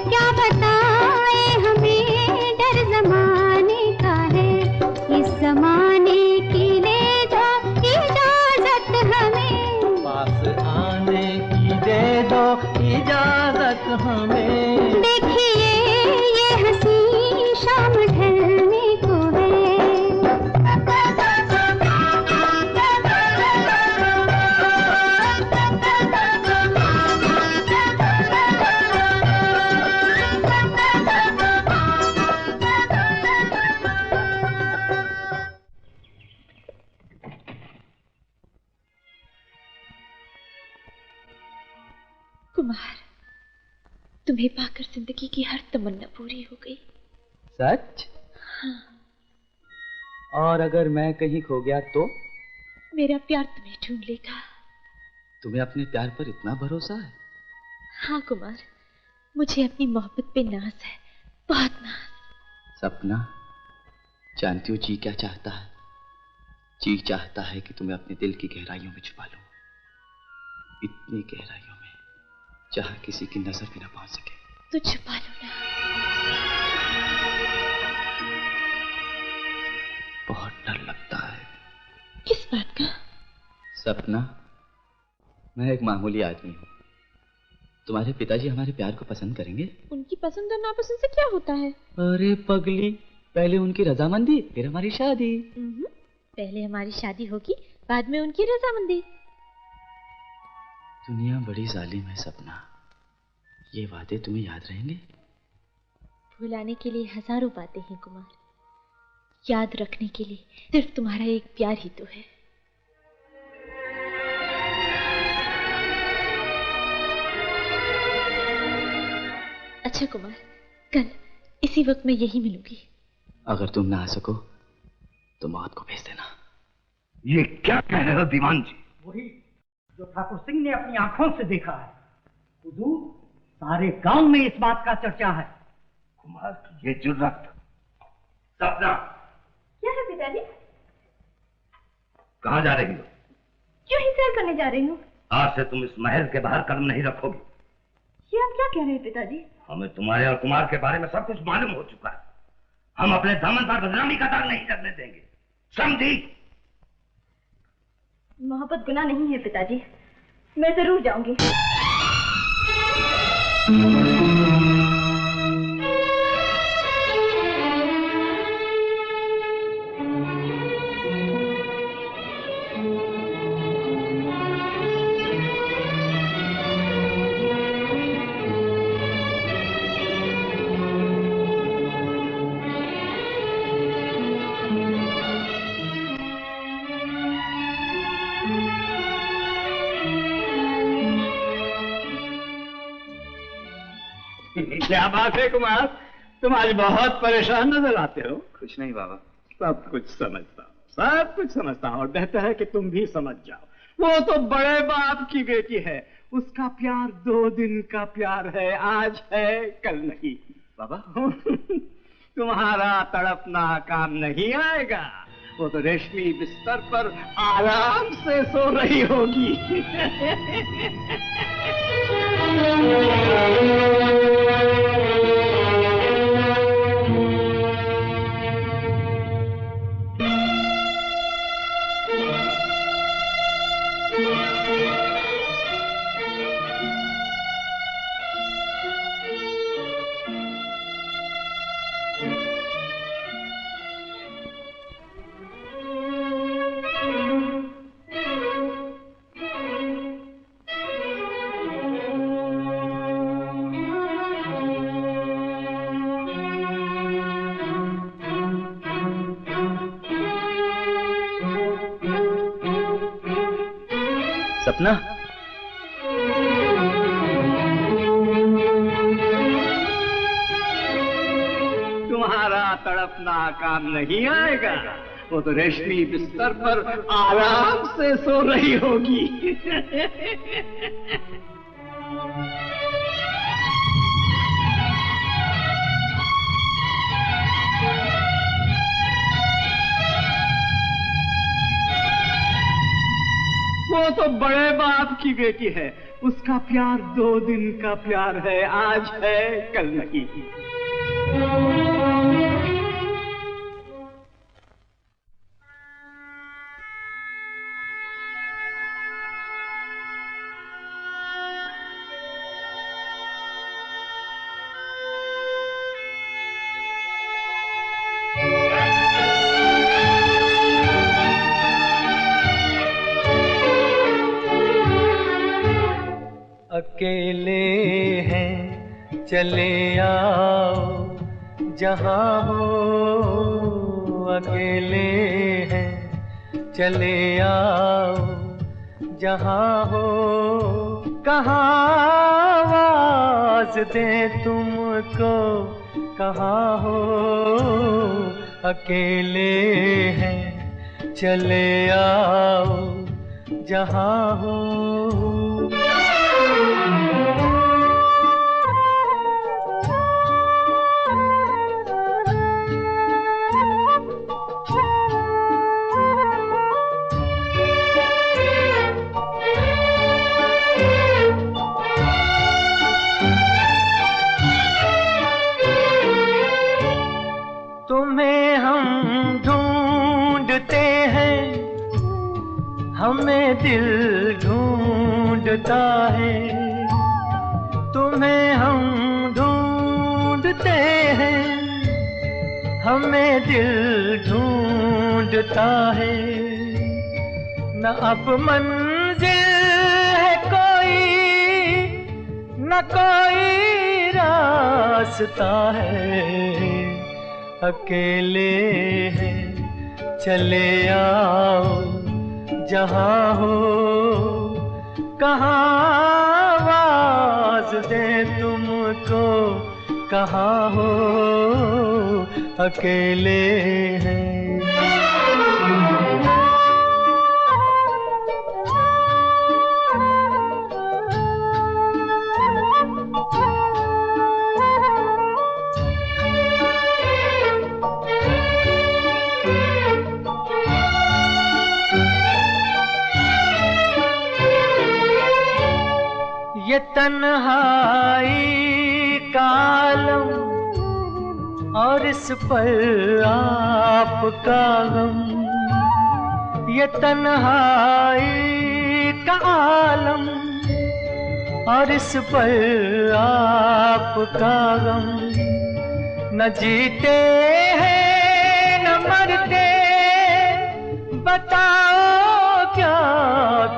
क्या बताए हमें डर जमाने का है, इस जमाने की दे दो इजाजत हमें, पास आने की दे दो इजाजत हमें। देखिए ये हंसी शाम ढलने को है। कुमार, तुम्हें पाकर जिंदगी की हर तमन्ना पूरी हो गई। सच? हाँ। और अगर मैं कहीं खो गया तो? मेरा प्यार तुम्हें ढूंढ लेगा। तुम्हें अपने प्यार पर इतना भरोसा है? हाँ कुमार, मुझे अपनी मोहब्बत पे नाज है, बहुत नाज। सपना, जानती हो जी क्या चाहता है? जी चाहता है कि तुम्हें अपने दिल की गहराइयों में छुपा लूं, इतनी गहराइयों में जहां किसी की नजर भी ना पहुंच सके। तो छुपा लो ना। बहुत डर लगता है। किस बात का? सपना, मैं एक मामूली आदमी हूँ। तुम्हारे पिताजी हमारे प्यार को पसंद करेंगे? उनकी पसंद और नापसंद से क्या होता है? अरे पगली, पहले उनकी रजामंदी फिर हमारी शादी। पहले हमारी शादी होगी, बाद में उनकी रजामंदी। दुनिया बड़ी जालिम है सपना, ये वादे तुम्हें याद रहेंगे? भुलाने के लिए हजारों बातें हैं कुमार, याद रखने के लिए सिर्फ तुम्हारा एक प्यार ही तो है। अच्छा कुमार, कल इसी वक्त मैं यही मिलूंगी। अगर तुम ना आ सको तो मौत को भेज देना। ये क्या कह रहे हो दीवान जी? वही जो ठाकुर सिंह ने अपनी आंखों से देखा है। हुजूर, सारे गांव में इस बात का चर्चा है। कुमार की ये जुर्रत। सपना, क्या है पिताजी? कहाँ जा रही हो? क्यों ही सैर करने जा रही हूँ। आज से तुम इस महल के बाहर कदम नहीं रखोगी। ये आप क्या कह रहे हैं पिताजी? हमें तुम्हारे और कुमार के बारे में सब कुछ मालूम हो चुका है। हम अपने दामन पर बदनामी का दाग नहीं लगने देंगे, समझी? मोहब्बत गुनाह नहीं है पिताजी, मैं जरूर जाऊंगी। क्या बात है कुमार, तुम आज बहुत परेशान नजर आते हो। कुछ नहीं बाबा। सब कुछ समझता हूँ, सब कुछ समझता हूँ, और बेहतर है कि तुम भी समझ जाओ। वो तो बड़े बाप की बेटी है, उसका प्यार 2 दिन का प्यार है, आज है कल नहीं। बाबा तुम्हारा तड़पना काम नहीं आएगा। वो तो रेशमी बिस्तर पर आराम से सो रही होगी। सपना, तुम्हारा तड़पना काम नहीं आएगा। वो तो रेशमी बिस्तर पर आराम से सो रही होगी। वो तो बड़े बाप की बेटी है, उसका प्यार 2 दिन का प्यार है, आज है कल नहीं। अकेले हैं चले आओ जहाँ हो, अकेले हैं चले आओ जहाँ हो, कहाँ आवाज दें तुमको, कहाँ हो, अकेले हैं चले आओ जहाँ हो। तुम्हें हम ढूंढते हैं, हमें दिल ढूंढता है। तुम्हें हम ढूंढते हैं, हमें दिल ढूंढता है। न अब मंजिल है कोई, न कोई रास्ता है, अकेले हैं, चले आओ जहाँ हो, कहाँ आवाज दे तुमको, कहाँ हो, अकेले हैं। ये तन्हाई का आलम और इस पर आपका गम, ये तन्हाई का आलम और इस पर आपका गम, न जीते हैं न मरते, बताओ क्या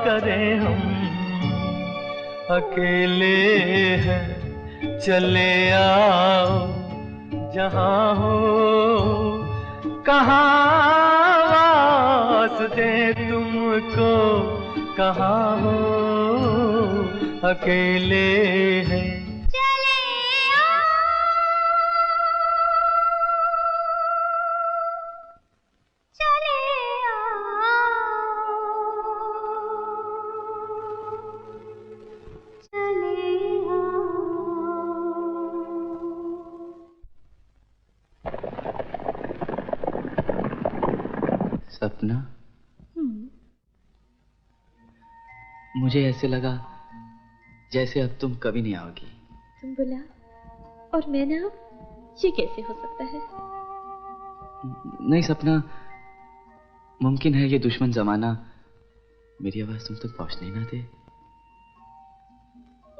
करें हम, अकेले हैं, चले आओ जहाँ हो, कहाँ आवाज दे तुमको, कहाँ हो, अकेले हैं। सपना, मुझे ऐसे लगा जैसे अब तुम कभी नहीं आओगी। तुम बुला और मैं ना आऊं, ये कैसे हो सकता है? नहीं सपना, मुमकिन है ये दुश्मन जमाना मेरी आवाज तुम तक पहुंचने ना दे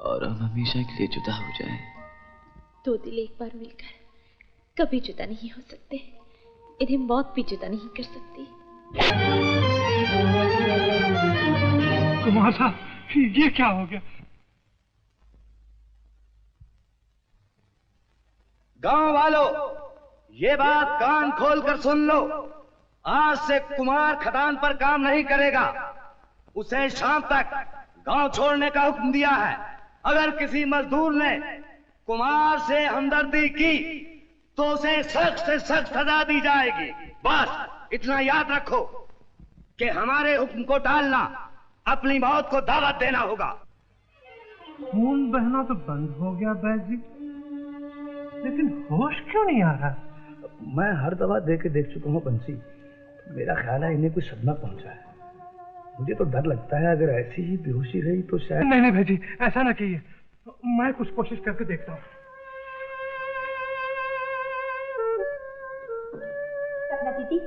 और हम हमेशा के लिए जुदा हो जाएं। दो दिल एक बार मिलकर कभी जुदा नहीं हो सकते, इन्हें मौत भी जुदा नहीं कर सकती। कुमार साहब, ये क्या हो गया? गांव वालों, ये बात कान खोलकर सुन लो। आज से कुमार खदान पर काम नहीं करेगा। उसे शाम तक गांव छोड़ने का हुक्म दिया है। अगर किसी मजदूर ने कुमार से हमदर्दी की तो उसे सख्त से सख्त सजा दी जाएगी। बस इतना याद रखो कि हमारे हुक्म को टालना अपनी मौत को दावत देना होगा। खून बहना तो बंद हो गया बैद जी, लेकिन होश क्यों नहीं आ रहा? मैं हर दवा दे के देख चुका हूँ बंसी, मेरा ख्याल है इन्हें कुछ सदमा पहुंचा है। मुझे तो डर लगता है अगर ऐसी ही बेहोशी रही तो शायद। नहीं भाई जी, ऐसा ना कीजिए, मैं कुछ कोशिश करके देखता हूँ। सपना दीदी,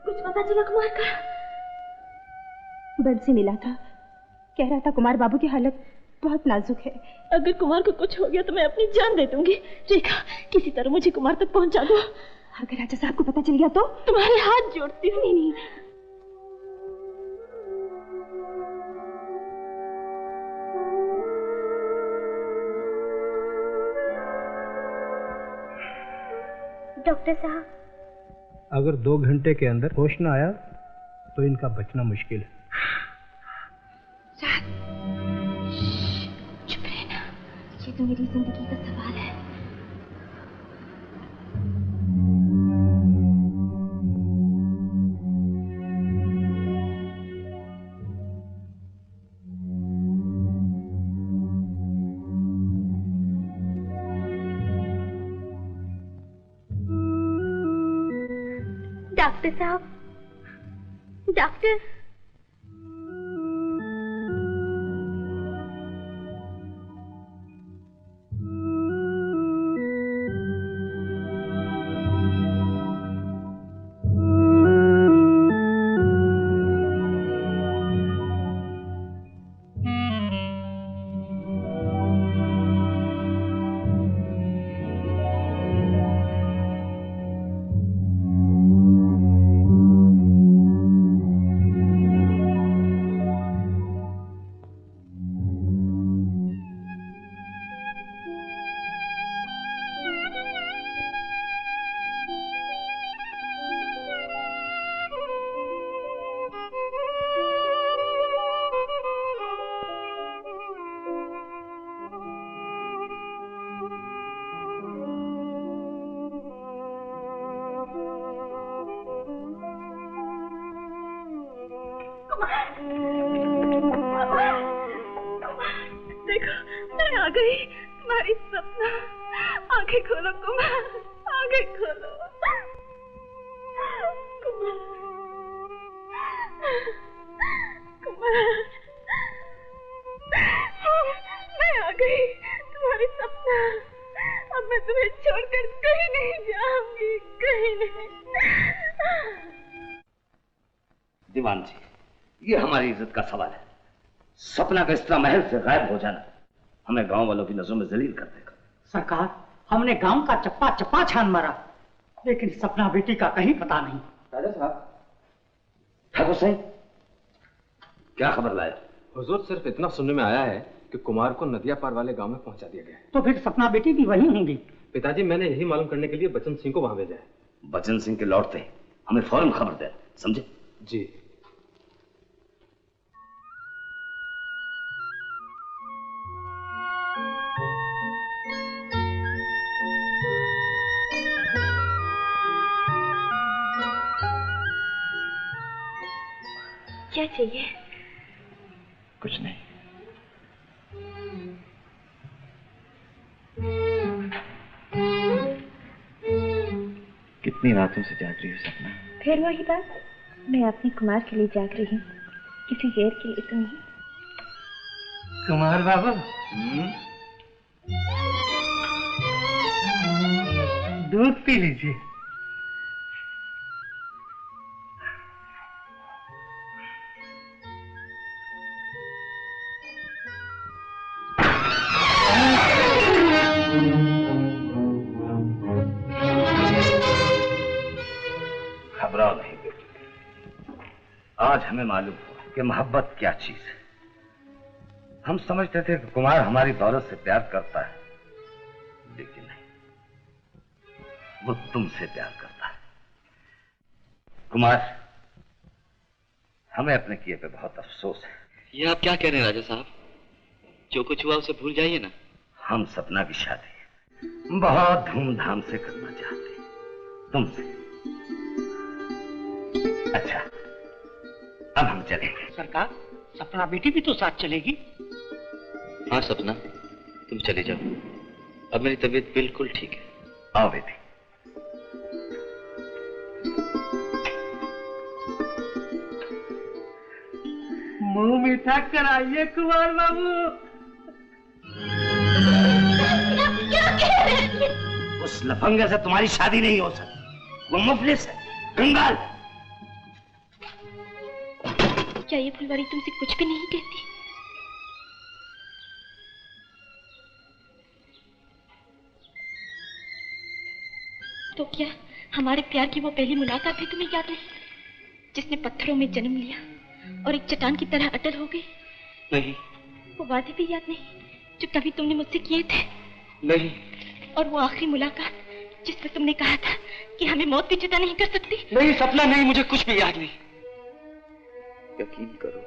कुछ पता चला कुमार का? बंसी मिला था, कह रहा था कुमार बाबू की हालत बहुत नाजुक है। अगर कुमार को कुछ हो गया तो मैं अपनी जान दे दूंगी। रेखा, किसी तरह मुझे कुमार तक पहुंचा दो। अगर राजा साहब को पता चल गया तो? तुम्हारे हाथ जोड़ती हूँ। नहीं। डॉक्टर साहब, अगर 2 घंटे के अंदर होश न आया तो इनका बचना मुश्किल है। चुप रहना, ये तो मेरी जिंदगी का सवाल है। डॉक्टर साहब, डॉक्टर, गई तुम्हारी सपना। आंखें खोलो कुमार, आंखें खोलो कुमार। कुमार मैं आ गई तुम्हारी सपना। अब मैं तुम्हें छोड़कर कहीं नहीं जाऊंगी, कहीं नहीं। दीवान जी, ये हमारी इज्जत का सवाल है। सपना का इस तरह महल से गायब हो जाना हमें गांव वालों की नजरों में जलील कर देगा। सरकार, हमने गांव का चप्पा चप्पा छान मारा, लेकिन सपना बेटी का कहीं पता नहीं। राजा साहब, ठाकुर साहब, क्या खबर लाया? हुजूर, सिर्फ इतना सुनने में आया है कि कुमार को नदिया पार वाले गांव में पहुंचा दिया गया है। तो फिर सपना बेटी भी वहीं होंगी। पिताजी, मैंने यही मालूम करने के लिए बचन सिंह को वहां भेजा है। बचन सिंह के लौटते हमें फौरन खबर दे, समझे? जी। क्या चाहिए? कुछ नहीं। कितनी रातों से जाग रही हो सपना? फिर वही बात, मैं अपने कुमार के लिए जाग रही हूँ, किसी गैर के लिए तो नहीं। कुमार बाबू, दूध पी लीजिए। घबराओ नहीं बेटी, आज हमें मालूम हुआ कि मोहब्बत क्या चीज है। हम समझते थे कि कुमार हमारी दौलत से प्यार करता है, लेकिन नहीं, वो तुमसे प्यार करता है। कुमार, हमें अपने किए पे बहुत अफसोस है। ये आप क्या कह रहे हैं राजा साहब? जो कुछ हुआ उसे भूल जाइए ना। हम सपना की शादी बहुत धूमधाम से करना चाहते हैं तुमसे। अच्छा, अब हम चलेंगे। सरकार, सपना बेटी भी तो साथ चलेगी। हाँ सपना, तुम चले जाओ, अब मेरी तबीयत बिल्कुल ठीक है। आओ बेटी। मुंह मीठा कराइए कुमार बाबू। उस लफंगे से तुम्हारी शादी नहीं हो सकती, वो मुफलिस है, कंगाल। क्या ये फुलवारी तुमसे कुछ भी नहीं कहती? तो क्या हमारे प्यार की वो पहली मुलाकात भी तुम्हें याद नहीं, जिसने पत्थरों में जन्म लिया और एक चट्टान की तरह अटल हो गई? नहीं। वो वादे भी याद नहीं जो कभी तुमने मुझसे किए थे? नहीं। और वो आखिरी मुलाकात जिसमें तुमने कहा था कि हमें मौत भी जुदा नहीं कर सकती? नहीं सपना, नहीं, मुझे कुछ भी याद नहीं। यकीन करो,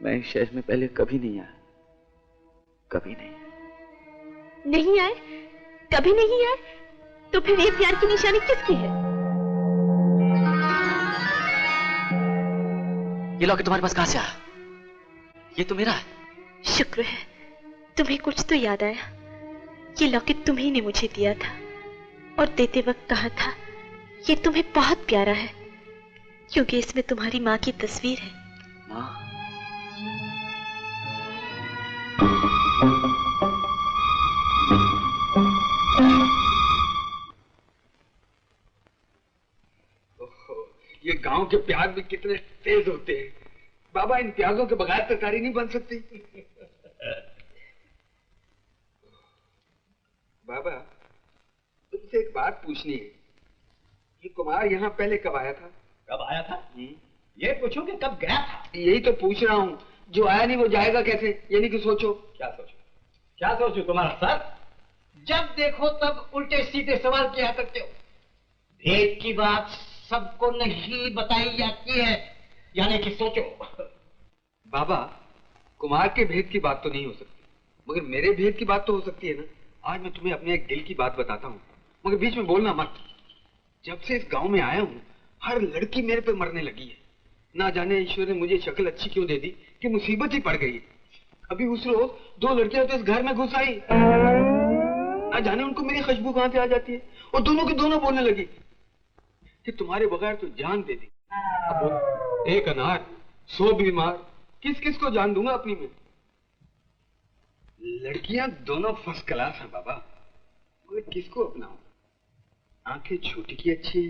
मैं इस शहर में पहले कभी नहीं आया, कभी नहीं। नहीं आए? कभी नहीं आए? तो फिर ये प्यार की निशानी किसकी है? ये लॉकेट तुम्हारे पास कहां से आया? ये तो मेरा है। शुक्र है तुम्हें कुछ तो याद आया। ये लॉकेट तुम्ही ने मुझे दिया था और देते वक्त कहा था ये तुम्हें बहुत प्यारा है, क्योंकि इसमें तुम्हारी माँ की तस्वीर है। माँ? ये गांव के प्याज भी कितने तेज होते हैं। बाबा, इन प्याजों के बगैर तरकारी नहीं बन सकती। बाबा, तुमसे एक बात पूछनी है। ये कुमार यहाँ पहले कब आया था? कब आया था? ये पूछो कि कब गया था? यही तो पूछ रहा हूँ। जो आया नहीं वो जाएगा कैसे? ये नहीं कि सोचो। क्या सोचो? क्या सोचो तुम्हारा सर? जब देखो तब उल्टे सीधे सवाल किया करते हो। भेद की बात सबको नहीं बताई जाती है, यानी कि सोचो। बाबा, कुमार के भेद की बात तो नहीं हो सकती, मगर मेरे भेद की बात तो हो सकती है ना। आज मैं तुम्हें अपने एक दिल की बात बताता हूँ, मगर बीच में बोलना मत। जब से इस गांव में आया हूँ, हर लड़की मेरे पे मरने लगी है। ना जाने ईश्वर ने मुझे शक्ल अच्छी क्यों दे दी कि मुसीबत ही पड़ गई। अभी उस रोज 2 लड़कियां तो इस घर में घुस आई, ना जाने उनको मेरी खुशबू कहां से आ जाती है, और दोनों की दोनों बोलने लगी कि तुम्हारे बगैर तो जान दे दी। अब बोलो, 1 अनार 100 बीमार, किस किस को जान दूंगा अपनी में। लड़कियां दोनों फर्स्ट क्लास हैं बाबा, मगर किसको अपनाऊं? आंखें छोटी की अच्छी है,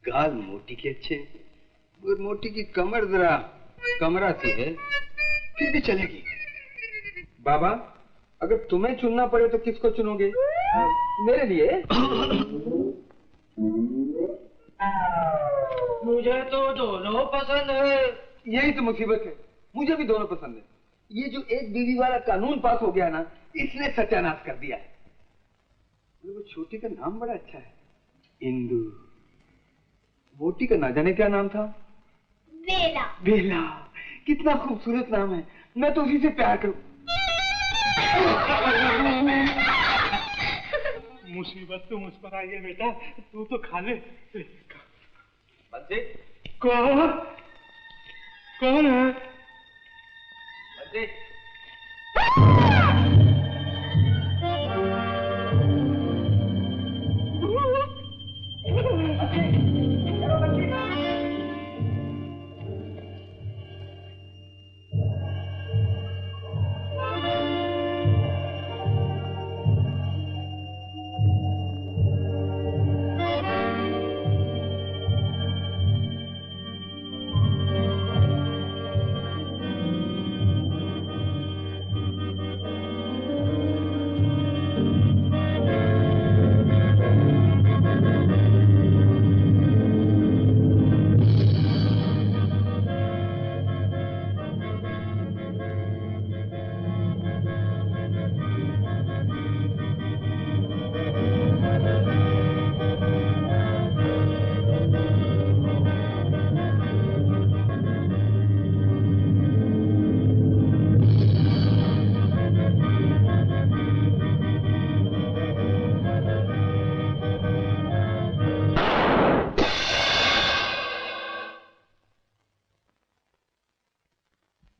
गाल मोटी की अच्छे है, मगर मोटी की कमर जरा कमरा सी है, फिर भी चलेगी। बाबा, अगर तुम्हें चुनना पड़े तो किसको चुनोगे? मेरे लिए? मुझे तो दोनों पसंद है। यही तो मुसीबत है, मुझे भी दोनों पसंद है। ये जो एक बीवी वाला कानून पास हो गया ना, इसने सत्यानाश कर दिया है। वो छोटी का नाम बड़ा अच्छा है, इंदु। मोटी का ना जाने क्या नाम था? बेला। बेला, कितना खूबसूरत नाम है, मैं तो उसी से प्यार करूं। मुसीबत तो मुझ पर आई है बेटा, तू तो खा ले। बंदे कौन है? बंदे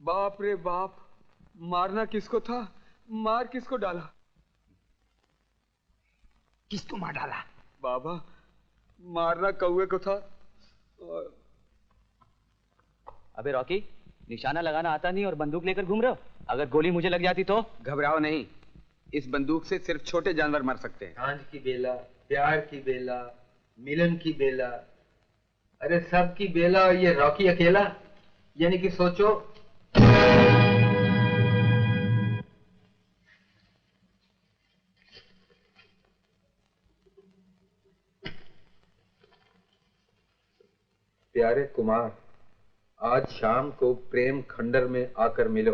बाप रे बाप, मारना किसको था, मार किसको डाला? किसको मार डाला? बाबा, मारना कौवे को था। अबे रॉकी, निशाना लगाना आता नहीं और बंदूक लेकर घूम रहे हो? अगर गोली मुझे लग जाती तो? घबराओ नहीं, इस बंदूक से सिर्फ छोटे जानवर मर सकते हैं। सांझ की बेला, प्यार की बेला, मिलन की बेला, अरे सब की बेला, और ये रॉकी अकेला। यानी कि सोचो, प्यारे कुमार, आज शाम को प्रेम खंडर में आकर मिलो।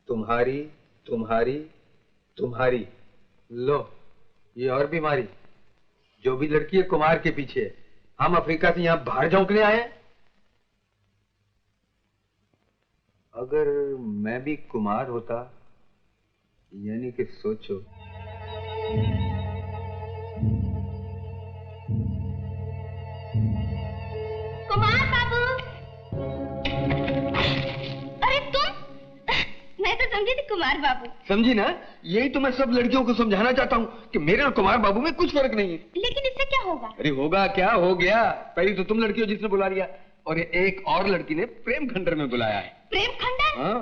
तुम्हारी तुम्हारी तुम्हारी। लो, ये और बीमारी। जो भी लड़की है कुमार के पीछे है। हम अफ्रीका से यहाँ बाहर झोंकने आए हैं। अगर मैं भी कुमार होता, यानी कि सोचो, कुमार बाबू। अरे तुम? मैं तो समझी थी कुमार बाबू। समझी ना? यही तो मैं सब लड़कियों को समझाना चाहता हूँ कि मेरे और कुमार बाबू में कुछ फर्क नहीं है। लेकिन इससे क्या होगा? अरे होगा क्या, हो गया। पहली तो तुम लड़की हो जिसने बुला लिया, और एक और लड़की ने प्रेम खंडर में बुलाया है। प्रेम खंडर? हाँ।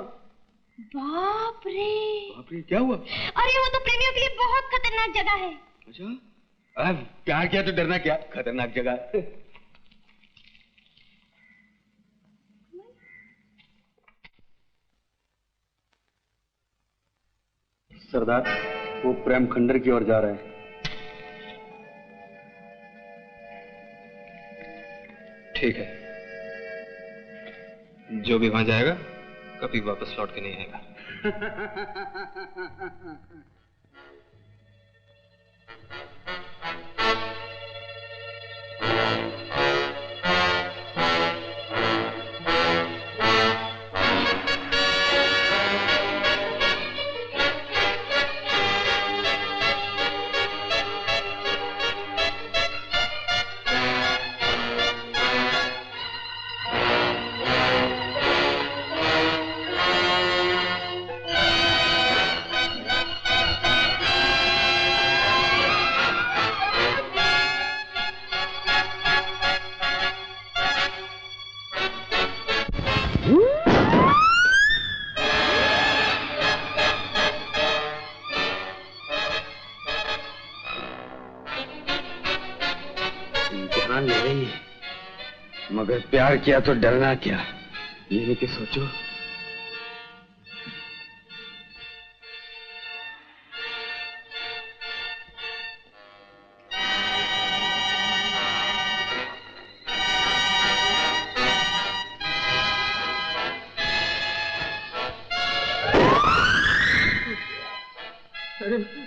बाप रे। बाप रे, क्या हुआ? अरे वो तो प्रेमियों के लिए बहुत खतरनाक जगह है। अच्छा, प्यार किया तो डरना क्या, खतरनाक जगह। सरदार, वो प्रेम खंडर की ओर जा रहे हैं। ठीक है, जो भी वहां जाएगा कभी वापस लौट के नहीं आएगा। ले रही है, मगर प्यार किया तो डरना क्या, ये नहीं कि सोचो।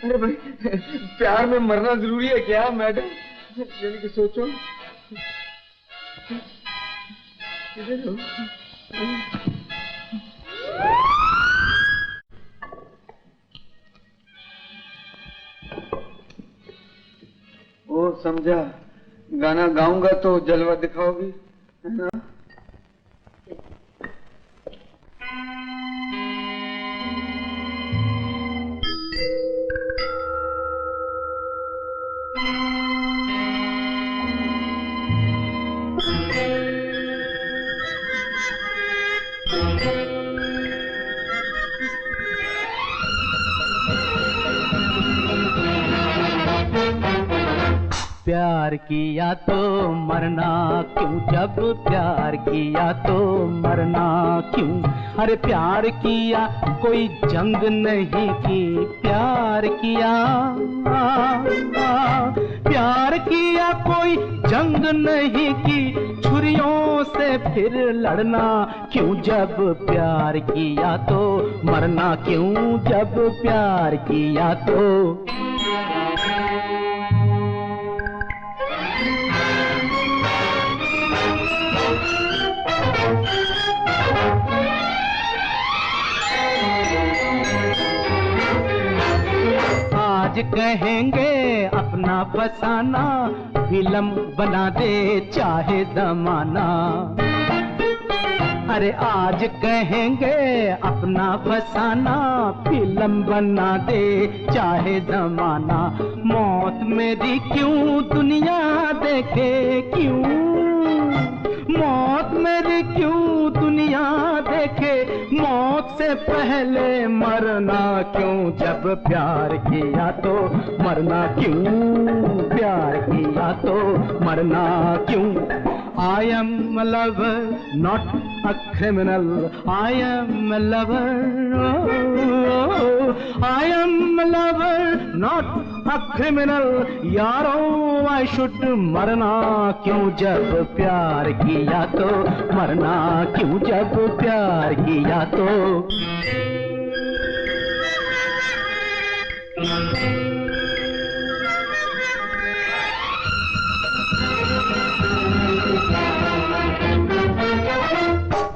अरे भाई, प्यार में मरना जरूरी है क्या मैडम? यानी कि सोचो। किधर हो? ओ समझा, गाना गाऊंगा तो जलवा दिखाओगी, है ना? प्यार किया तो मरना क्यों, जब प्यार किया तो मरना क्यों। अरे प्यार किया कोई जंग नहीं की, प्यार किया प्यार किया कोई जंग नहीं की, छुरियों से फिर लड़ना क्यों, जब प्यार किया तो मरना क्यों, जब प्यार किया तो। आज कहेंगे अपना फसाना, फिल्म बना दे चाहे जमाना। अरे आज कहेंगे अपना फसाना, फिल्म बना दे चाहे जमाना। मौत मेरी क्यों दुनिया देखे क्यों, मौत मेरी क्यों दुनिया देखे, मौत से पहले मरना क्यों, जब प्यार किया तो मरना क्यों, प्यार किया तो मरना क्यों। I am a lover, not a criminal. I am a lover. Oh, I am a lover, not a criminal. यारो I should मरना क्यों, जब प्यार किया तो मरना क्यों, जब प्यार किया तो।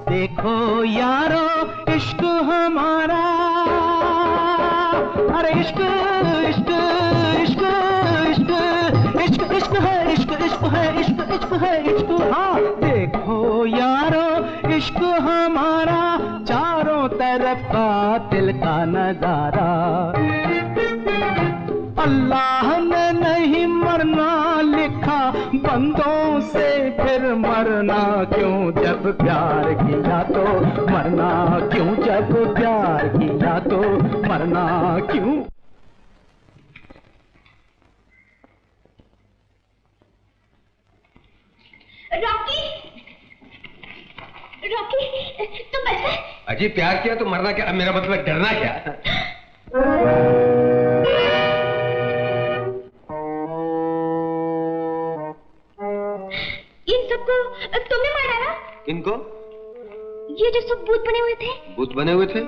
देखो यारो इश्क हमारा, अरे इश्क इश्क इश्क इश्क इश्क इश्क है, इश्क इश्क है, इश्क इश्क है, इश्क। हाँ देखो यारो इश्क हमारा, चारों तरफ का दिल का नजारा। अल्लाह ने नहीं मरना लिखा, बंदों से फिर मरना क्यों, जब प्यार किया तो मरना क्यों, जब प्यार किया तो मरना क्यों। रॉकी, रॉकी, तुम ऐसे? अजी प्यार किया तो मरना क्या, मेरा मतलब डरना क्या। इन सबको तुमने मारा ना? इनको? ये जो सब भूत बने हुए थे। भूत बने हुए थे?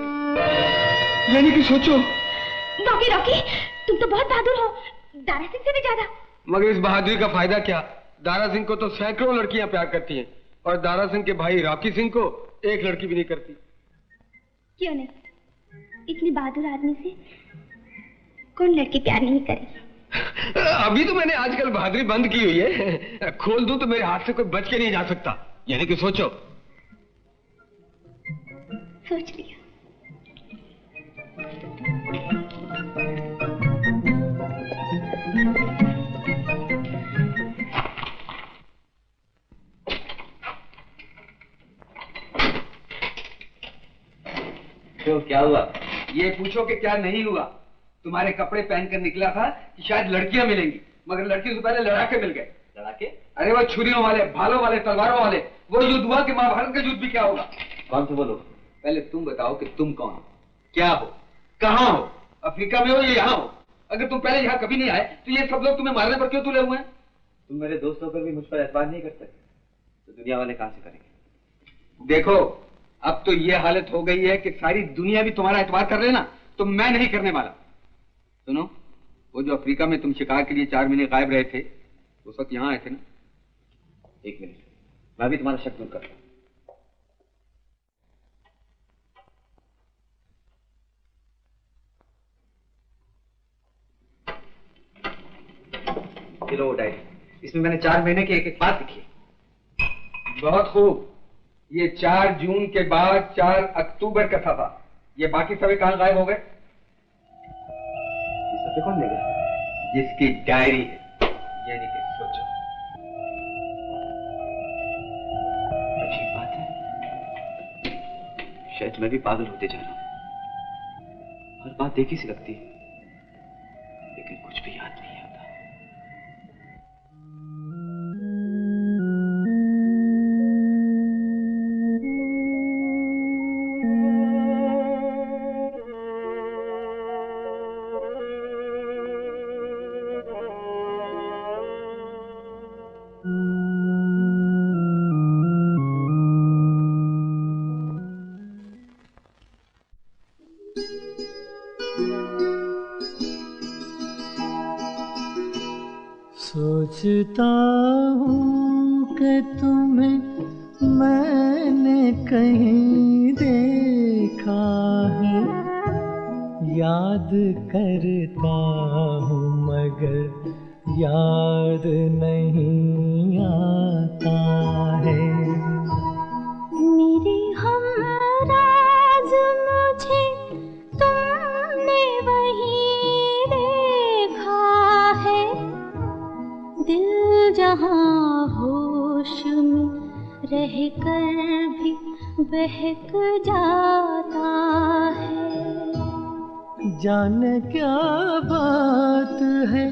यानी कि सोचो। रॉकी, रॉकी, तुम तो बहुत बहादुर हो, दारा सिंह से भी ज्यादा। मगर इस बहादुरी का फायदा क्या, दारा सिंह को तो सैकड़ों लड़कियां प्यार करती हैं, और दारा सिंह के भाई रॉकी सिंह को एक लड़की भी नहीं करती। क्यों नहीं, इतने बहादुर आदमी से कौन लड़की प्यार नहीं करेगी। अभी तो मैंने आजकल बहादुरी बंद की हुई है, खोल दूं तो मेरे हाथ से कोई बच के नहीं जा सकता। यानी कि सोचो। सोच लिया। तो क्या हुआ? ये पूछो कि क्या नहीं हुआ। तुम्हारे कपड़े पहनकर निकला था कि शायद लड़कियां मिलेंगी, मगर लड़कियों से पहले लड़ाके मिल गए। लड़ाके? अरे वो छुरियों वाले, भालों वाले, तलवारों वाले, वो युद्ध हुआ कि महाभारत का युद्ध भी क्या होगा? कौन थे वो लोग? पहले तुम बताओ कि तुम कौन हो, क्या हो, कहाँ हो, अफ्रीका में हो या यहाँ हो? अगर तुम पहले यहाँ कभी नहीं आए तो ये सब लोग तुम्हें मारने पर क्यों तुले हुए हैं? तुम मेरे दोस्त होकर भी मुझ पर एतबार नहीं करते तो दुनिया वाले कहाँ से करेंगे? देखो, अब तो ये हालत हो गई है कि सारी दुनिया भी तुम्हारा एतबार कर लेना, तो मैं नहीं करने वाला। सुनो, वो जो अफ्रीका में तुम शिकार के लिए 4 महीने गायब रहे थे, उस वक्त यहाँ आए थे ना? 1 मिनट, मैं भी तुम्हारा शक दूर करता हूँ। लो डायरी, इसमें मैंने 4 महीने की एक एक बात लिखी है। बहुत खूब। ये 4 जून के बाद 4 अक्टूबर का था। ये बाकी सभी कहाँ गायब हो गए? ये सब कौन ले गया? जिसकी डायरी है, यानी कि सोचो। अजीब बात है, शायद मैं भी पागल होते जा रहा हूँ। हर बात देखी सी लगती है, लेकिन कुछ भी याद नहीं आता। सोचता हूँ कि तुम्हें मैंने कहीं देखा है, याद करता हूँ मगर याद नहीं आता है। मेरे हमराज मुझे तुमने वहीं देखा है, दिल जहाँ होश में रहकर भी बहक जाता है। जाने क्या बात है,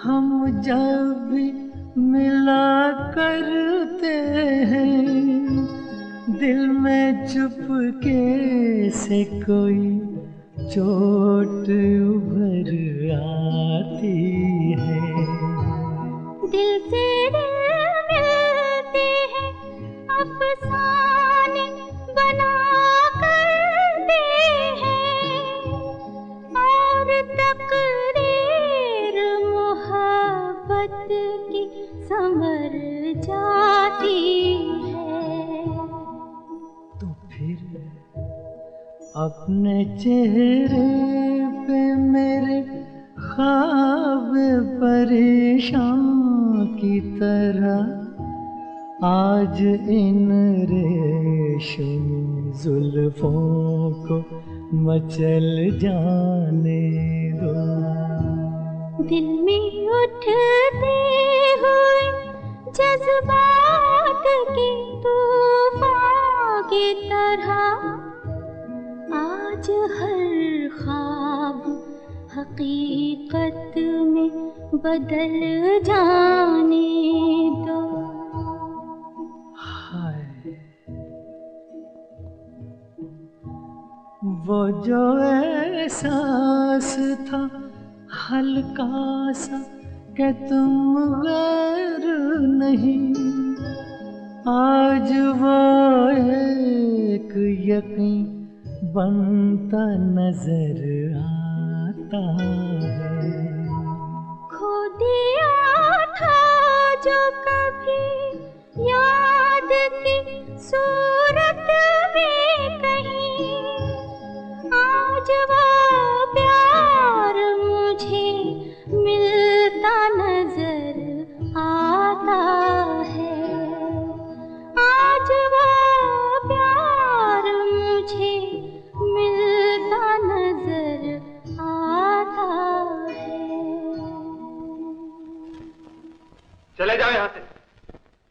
हम जब भी मिला करते हैं, दिल में चुपके से कोई चोट उभर आती है। दिल से दिल मिलते हैं, अफसाने बना करते हैं, और तकदीर मोहब्बत की संवर जाती है। तो फिर अपने चेहरे पे मेरे ख्वाब परेशान की तरह आज इन रेशमी जुल्फों को मचल जाने दो। दिल में उठते हुए जज्बात के तूफान की तरह आज हर ख्वाब हकीकत में बदल जाने दो। वो जो एहसास था हल्का सा कि तुम गैर नहीं, आज वो एक यकीन बनता नजर आता है। खो दिया था जो कभी याद की सूरत में कहीं, आज वो प्यार मुझे मिलता नजर आता है। आज वो प्यार मुझे मिलता नजर आता है। चले जाओ यहाँ से।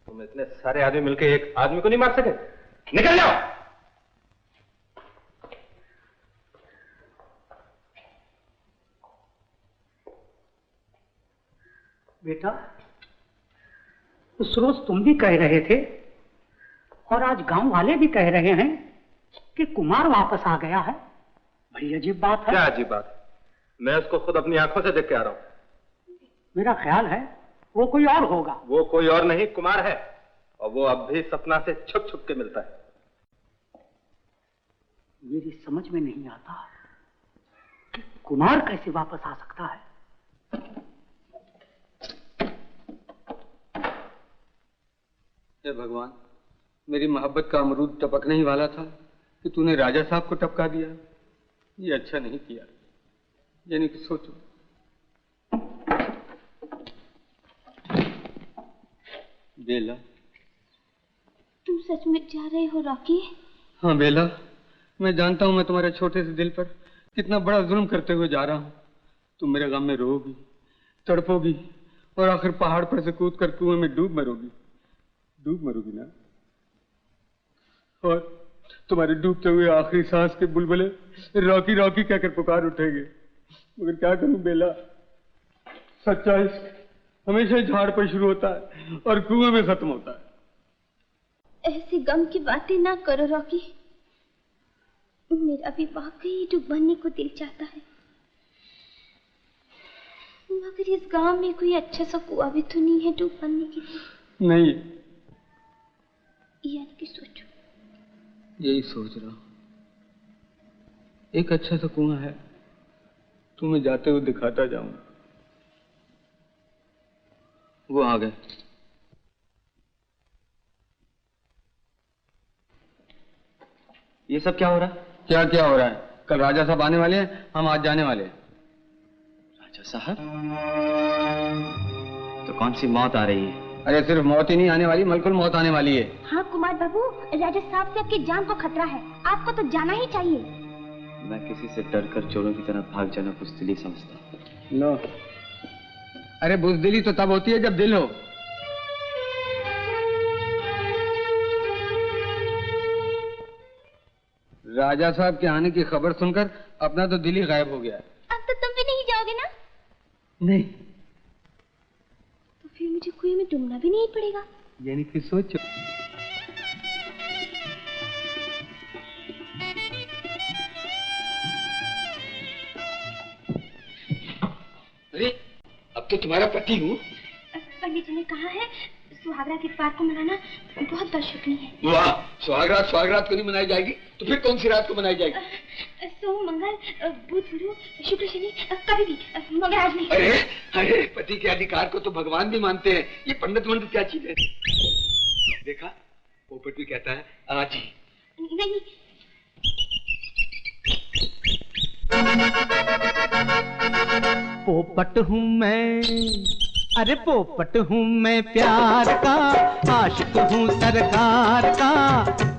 तुम इतने सारे आदमी मिलकर एक आदमी को नहीं मार सके? निकल जाओ। बेटा, उस रोज तुम भी कह रहे थे और आज गांव वाले भी कह रहे हैं कि कुमार वापस आ गया है। बड़ी अजीब बात है। क्या अजीब बात है? मैं उसको खुद अपनी आंखों से देख के आ रहा हूँ। मेरा ख्याल है वो कोई और होगा। वो कोई और नहीं, कुमार है, और वो अब भी सपना से छुप छुप के मिलता है। मेरी समझ में नहीं आता कि कुमार कैसे वापस आ सकता है। हे भगवान, मेरी मोहब्बत का अमरूद टपकने ही वाला था कि तूने राजा साहब को टपका दिया। ये अच्छा नहीं किया। यानी कि सोचो। बेला, तुम सच में जा रहे हो रॉकी? हाँ बेला, मैं जानता हूं मैं तुम्हारे छोटे से दिल पर कितना बड़ा जुल्म करते हुए जा रहा हूं। तुम मेरे गम में रोओगी, तड़पोगी और आखिर पहाड़ पर से कूद कर कुएं में डूब मरोगी। डूब मरोगी ना? और तुम्हारे डूबते हुए आखिरी सांस के बुलबुले रॉकी रॉकी कहकर पुकार उठेंगे। मगर क्या करूं बेला, सच्चा इश्क हमेशा झाड़ पर शुरू होता है और कुएं में खत्म होता है। ऐसी गम की बातें ना करो रॉकी। मेरा भी वाकई डूब मरने को दिल चाहता है, मगर इस गांव में कोई अच्छा सा कुआं भी तो नहीं है डूब मरने के लिए। नहीं, यानी कि सोचो। यही सोच रहा हूं। एक अच्छा सा कुआं है, तुम्हें जाते हुए दिखाता जाऊंगा। वो आ गए। ये सब क्या हो रहा है? क्या क्या हो रहा है? कल राजा साहब आने वाले हैं, हम आज जाने वाले हैं। राजा साहब? तो कौन सी मौत आ रही है? अरे सिर्फ मौत ही नहीं आने वाली, बिल्कुल मौत आने वाली है। हाँ कुमार बाबू, राजा साहब से आपकी जान को खतरा है, आपको तो जाना ही चाहिए। मैं किसी से डरकर चोरों की तरह भाग जाना बुज़दिली समझता। नो, अरे बुज़दिली तो तब होती है जब दिल हो। राजा साहब के आने की खबर सुनकर अपना तो दिल ही गायब हो गया। अब तो तुम भी नहीं जाओगे ना? नहीं। तो फिर मुझे कुएं में डूबना भी नहीं पड़ेगा। यानी कि सोचो। अरे अब तो तुम्हारा पति हूँ। पंडित जी ने कहा है सुहागरात इतवार को मनाना बहुत बदशुक्री है। वाह, सुहागरात को नहीं मनाई जाएगी तो फिर कौन सी रात को मनाई जाएगी? सोम, मंगल, बुध, गुरु, शुक्र, शनि, कभी भी, मगर आज नहीं। अरे अरे, पति के अधिकार को तो भगवान भी मानते हैं। ये पंडित मंडित क्या चीज है? देखा, पोपट भी कहता है आज ही। नहीं। पोपट हूँ मैं, अरे पोपट हूँ मैं प्यार का, आशिक हूँ सरकार का।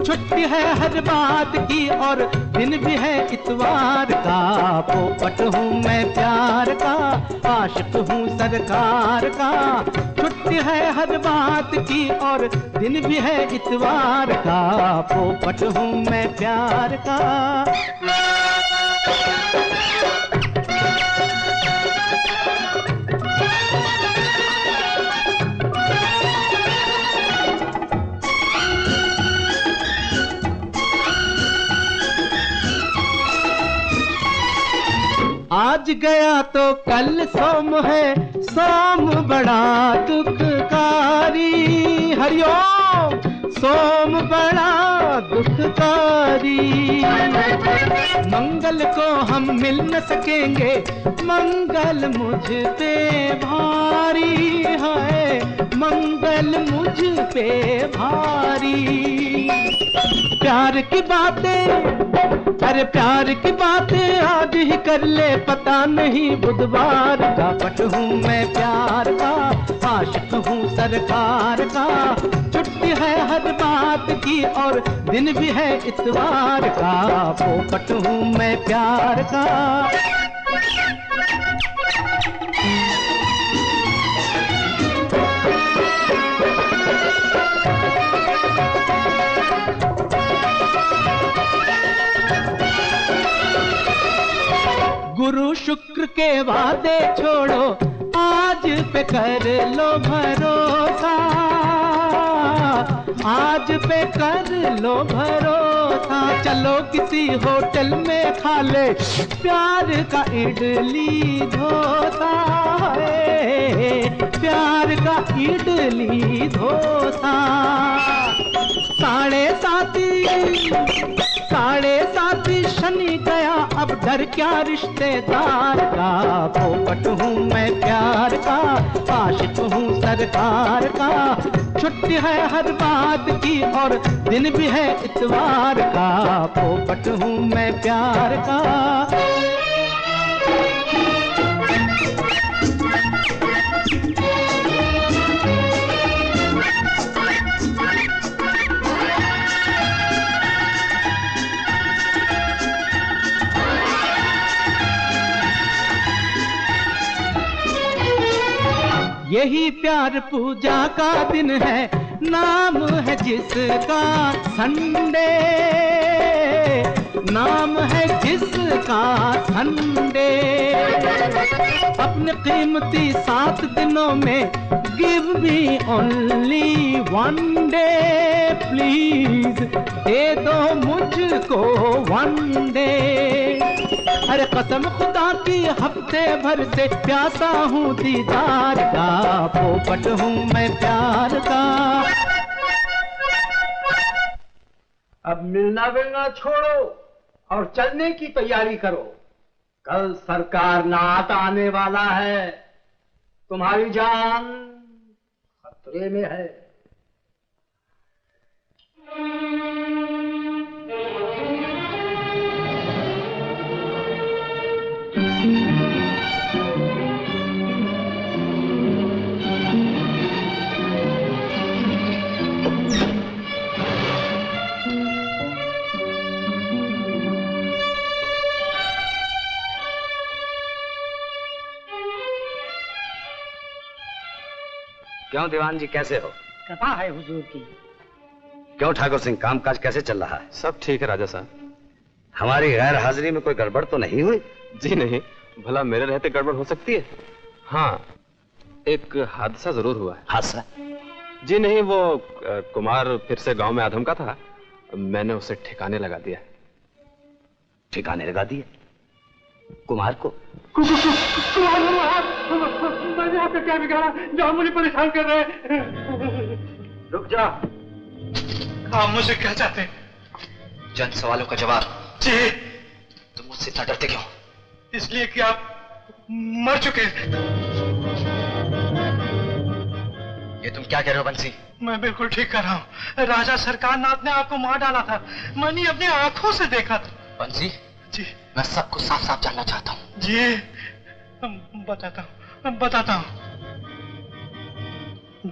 छुट्टी है हर बात की और दिन भी है इतवार का। पोपट हूँ मैं प्यार का, आशिक हूँ सरकार का। छुट्टी है हर बात की और दिन भी है इतवार का। पोपट हूँ मैं प्यार का। आज गया तो कल सोम है, सोम बड़ा दुखकारी। हरिओम, सोम बड़ा दुखकारी। मंगल को हम मिल न सकेंगे, मंगल मुझ पे भारी है, मंगल मुझ पे भारी। प्यार की बातें, अरे प्यार की बातें आज ही कर ले, पता नहीं बुधवार का। पट हूँ मैं प्यार का, आशिक हूँ सरकार का। छुट्टी है हर बात की और दिन भी है इतवार का। पोपट हूँ मैं प्यार का। गुरु शुक्र के वादे छोड़ो, आज पे कर लो भरोसा। आज पे कर लो भरोसा, चलो किसी होटल में खा ले प्यार का इडली डोसा, प्यार का इडली डोसा। 7:30 शनि गया, अब डर क्या रिश्तेदार का। पोपट हूँ मैं प्यार का, आशिक हूँ सरकार का। छुट्टी है हर बात की और दिन भी है इतवार का। पोपट हूँ मैं प्यार का। यही प्यार पूजा का दिन है, नाम है जिसका संडे, नाम है जिसका संडे। अपने कीमती 7 दिनों में give me only 1 day, please दे दो मुझको 1 डे। अरे कसम खुदा की हफ्ते भर से प्यासा हूँ दीदार का। पोपट हूँ मैं प्यार का। अब मिलना मिलना छोड़ो और चलने की तैयारी करो। कल सरकार नात आने वाला है, तुम्हारी जान खतरे में है। क्यों दीवान जी, कैसे हो? कृपा है हुजूर की। क्यों ठाकुर सिंह, कामकाज कैसे चल रहा है? सब ठीक है राजा साहब। हमारी गैर हाजिरी में कोई गड़बड़ तो नहीं हुई? जी नहीं, भला मेरे रहते गड़बड़ हो सकती है? हाँ, एक हादसा जरूर हुआ है। हादसा? जी नहीं, वो कुमार फिर से गांव में आधम का था, मैंने उसे ठिकाने लगा दिया। ठिकाने लगा दिए? कुमार को? मैंने आपका क्या बिगाड़ा जो मुझे परेशान कर रहे हैं? रुक जा। आप मुझसे क्या चाहते? चंद सवालों का जवाब। जी। तुम मुझसे इतना डरते क्यों? इसलिए कि आप मर चुके। ये तुम क्या कह रहे हो बंसी? मैं बिल्कुल ठीक कर रहा हूँ। राजा सरकार नाथ ने आपको मार डाला था, मैंने अपनी आंखों से देखा था। बंसी? जी। मैं सब कुछ साफ साफ जानना चाहता हूँ। जी बताता हूँ।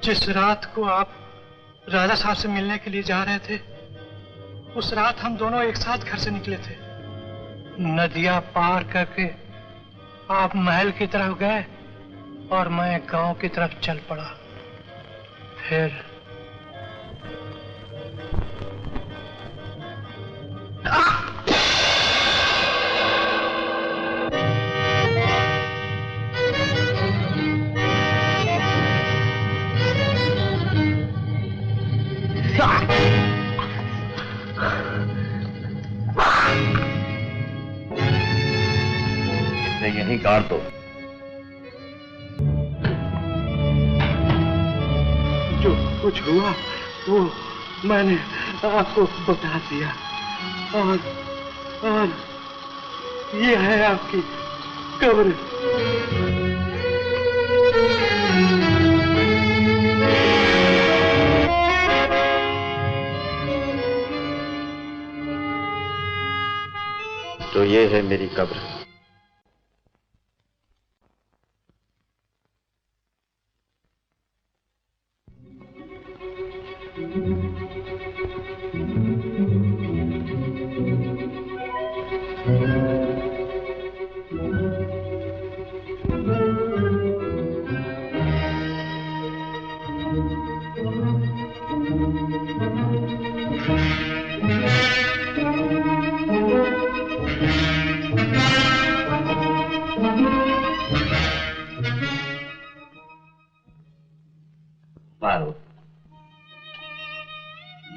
जिस रात को आप राजा साहब से मिलने के लिए जा रहे थे, उस रात हम दोनों एक साथ घर से निकले थे। नदियां पार करके आप महल की तरफ गए और मैं गांव की तरफ चल पड़ा। फिर इसे यहीं गाड़ दो। जो कुछ हुआ वो मैंने आपको बता दिया, और ये है आपकी कब्र। तो ये है मेरी कब्र।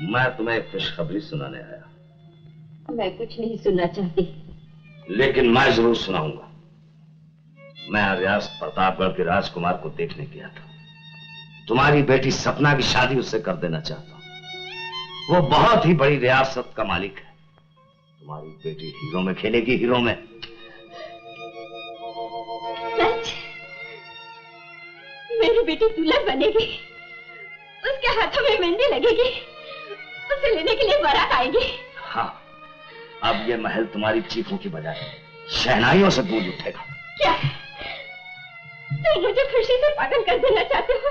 मैं तुम्हें एक खुशखबरी सुनाने आया, मैं कुछ नहीं सुनना चाहती। लेकिन मैं जरूर सुनाऊंगा। मैं रियासत प्रतापगढ़ के राजकुमार को देखने गया था। तुम्हारी बेटी सपना की शादी उससे कर देना चाहता हूं। वो बहुत ही बड़ी रियासत का मालिक है। तुम्हारी बेटी हीरो में खेलेगी, हीरो में। सच? मेरी बेटी दुल्हन बनेगी, उसके हाथों में मेहंदी लगेगी, उसे लेने के लिए बारात आएगी। हाँ, अब ये महल तुम्हारी चीखों की बजाय शहनाइयों से गूंज उठेगा। क्या तुम मुझे खुशी से पागल कर देना चाहते हो?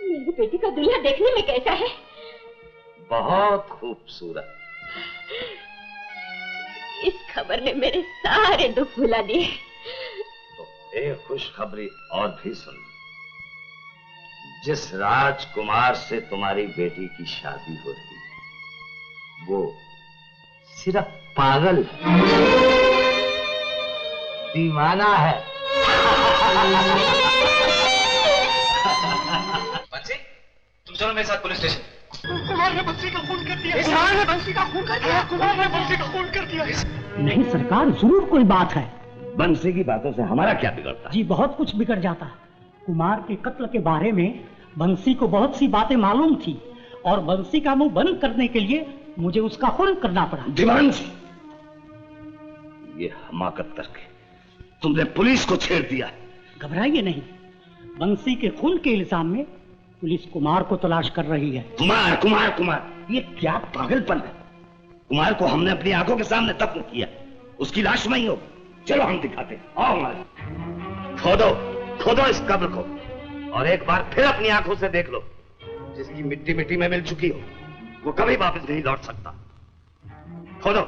मेरी बेटी का दुल्हा देखने में कैसा है? बहुत खूबसूरत। इस खबर ने मेरे सारे दुख भुला दिए। तो एक खुशखबरी और भी सुन लो। जिस राजकुमार से तुम्हारी बेटी की शादी हो रही है, वो सिर्फ पागल है, दीवाना है। बंसी, तुम चलो मेरे साथ पुलिस स्टेशन। कुमार ने बंसी का खून कर दिया। कुमार ने बंसी का खून कर दिया। कुमार ने बंसी का खून कर दिया। नहीं सरकार, जरूर कोई बात है। बंसी की बातों से हमारा क्या बिगड़ता? जी बहुत कुछ बिगड़ जाता है। कुमार के कत्ल के बारे में बंसी को बहुत सी बातें मालूम थी और बंसी का मुंह बंद करने के लिए मुझे उसका खून करना पड़ा। दीवान जी, ये हमाकत करके तुमने पुलिस को छेड़ दिया। घबराइए नहीं, बंसी के खून के इल्जाम में पुलिस कुमार को तलाश कर रही है। कुमार कुमार कुमार, ये क्या पागलपन है? कुमार को हमने अपनी आंखों के सामने दफन किया, उसकी लाश नहीं हो। चलो हम दिखाते। आओ हमारे। खोदो खोदो इस कब्र को और एक बार फिर अपनी आंखों से देख लो। जिसकी मिट्टी मिट्टी में मिल चुकी हो, वो कभी वापस नहीं लौट सकता। खोदो।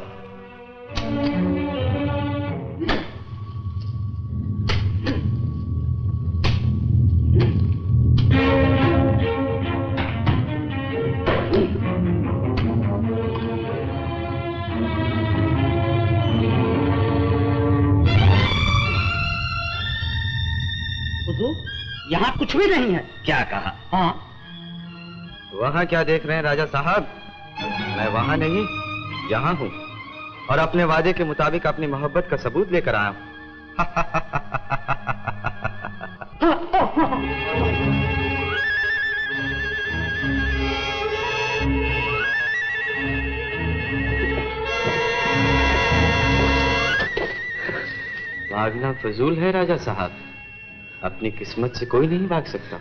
यहाँ कुछ भी नहीं है। क्या कहा? हाँ। वहाँ क्या देख रहे हैं राजा साहब? मैं वहाँ नहीं, यहाँ हूँ और अपने वादे के मुताबिक अपनी मोहब्बत का सबूत लेकर आया हूँ। भागना फजूल है राजा साहब, अपनी किस्मत से कोई नहीं भाग सकता।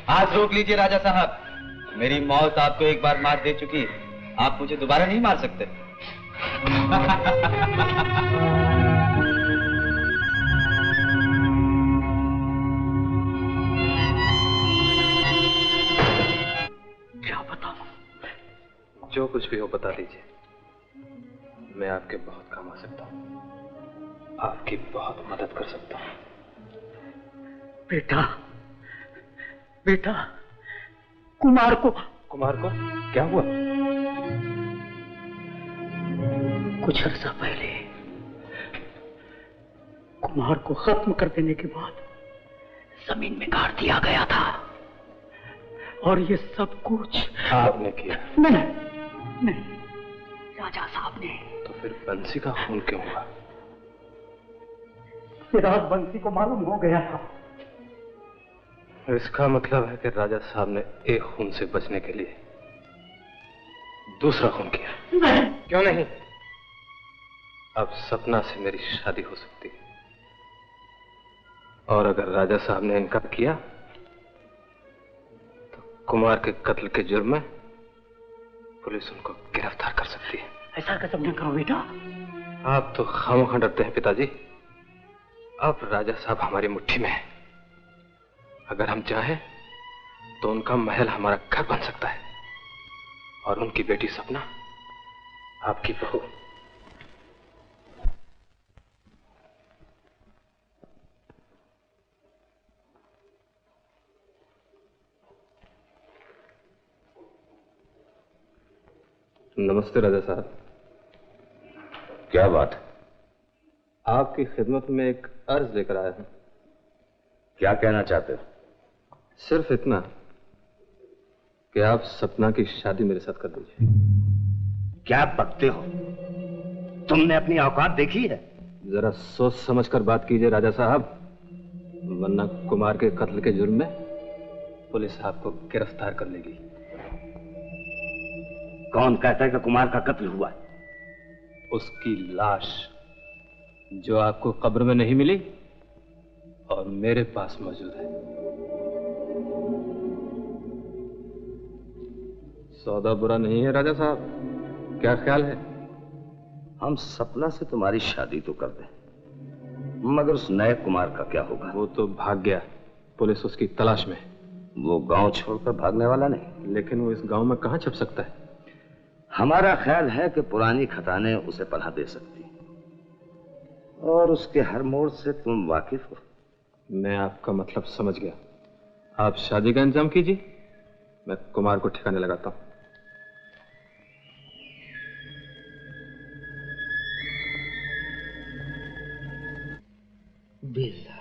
हाथ रोक लीजिए राजा साहब, मेरी मौत आपको एक बार मार दे चुकी है, आप मुझे दोबारा नहीं मार सकते। जो कुछ भी हो बता दीजिए, मैं आपके बहुत काम आ सकता हूँ, आपकी बहुत मदद कर सकता हूँ। बेटा बेटा, कुमार को क्या हुआ? कुछ अर्सा पहले कुमार को खत्म कर देने के बाद जमीन में गाड़ दिया गया था और ये सब कुछ आपने किया? नहीं, राजा साहब ने। तो फिर बंसी का खून क्यों हुआ? रात बंसी को मालूम हो गया था। इसका मतलब है कि राजा साहब ने एक खून से बचने के लिए दूसरा खून किया। नहीं। क्यों नहीं? अब सपना से मेरी शादी हो सकती है और अगर राजा साहब ने इनकार किया तो कुमार के कत्ल के जुर्म में पुलिस उनको गिरफ्तार कर सकती है। ऐसा कसम न करो बेटा। आप तो खामोखा डरते हैं पिताजी। अब राजा साहब हमारी मुट्ठी में है। अगर हम चाहें तो उनका महल हमारा घर बन सकता है और उनकी बेटी सपना आपकी बहू। नमस्ते राजा साहब। क्या बात है? आपकी खिदमत में एक अर्ज लेकर आया हूं। क्या कहना चाहते हो? सिर्फ इतना कि आप सपना की शादी मेरे साथ कर दीजिए। क्या बकते हो? तुमने अपनी औकात देखी है? जरा सोच समझ कर बात कीजिए राजा साहब, वरना कुमार के कत्ल के जुर्म में पुलिस आपको गिरफ्तार कर लेगी। कौन कहता है कि कुमार का कत्ल हुआ है? उसकी लाश जो आपको कब्र में नहीं मिली और मेरे पास मौजूद है। सौदा बुरा नहीं है राजा साहब, क्या ख्याल है? हम सपना से तुम्हारी शादी तो कर दें, मगर उस नए कुमार का क्या होगा? वो तो भाग गया, पुलिस उसकी तलाश में। वो गांव छोड़कर भागने वाला नहीं। लेकिन वो इस गांव में कहां छुप सकता है? हमारा ख्याल है कि पुरानी खतानें उसे पनाह दे सकती, और उसके हर मोड़ से तुम वाकिफ हो। मैं आपका मतलब समझ गया। आप शादी का इंतजाम कीजिए, मैं कुमार को ठिकाने लगाता हूं। बिल्ला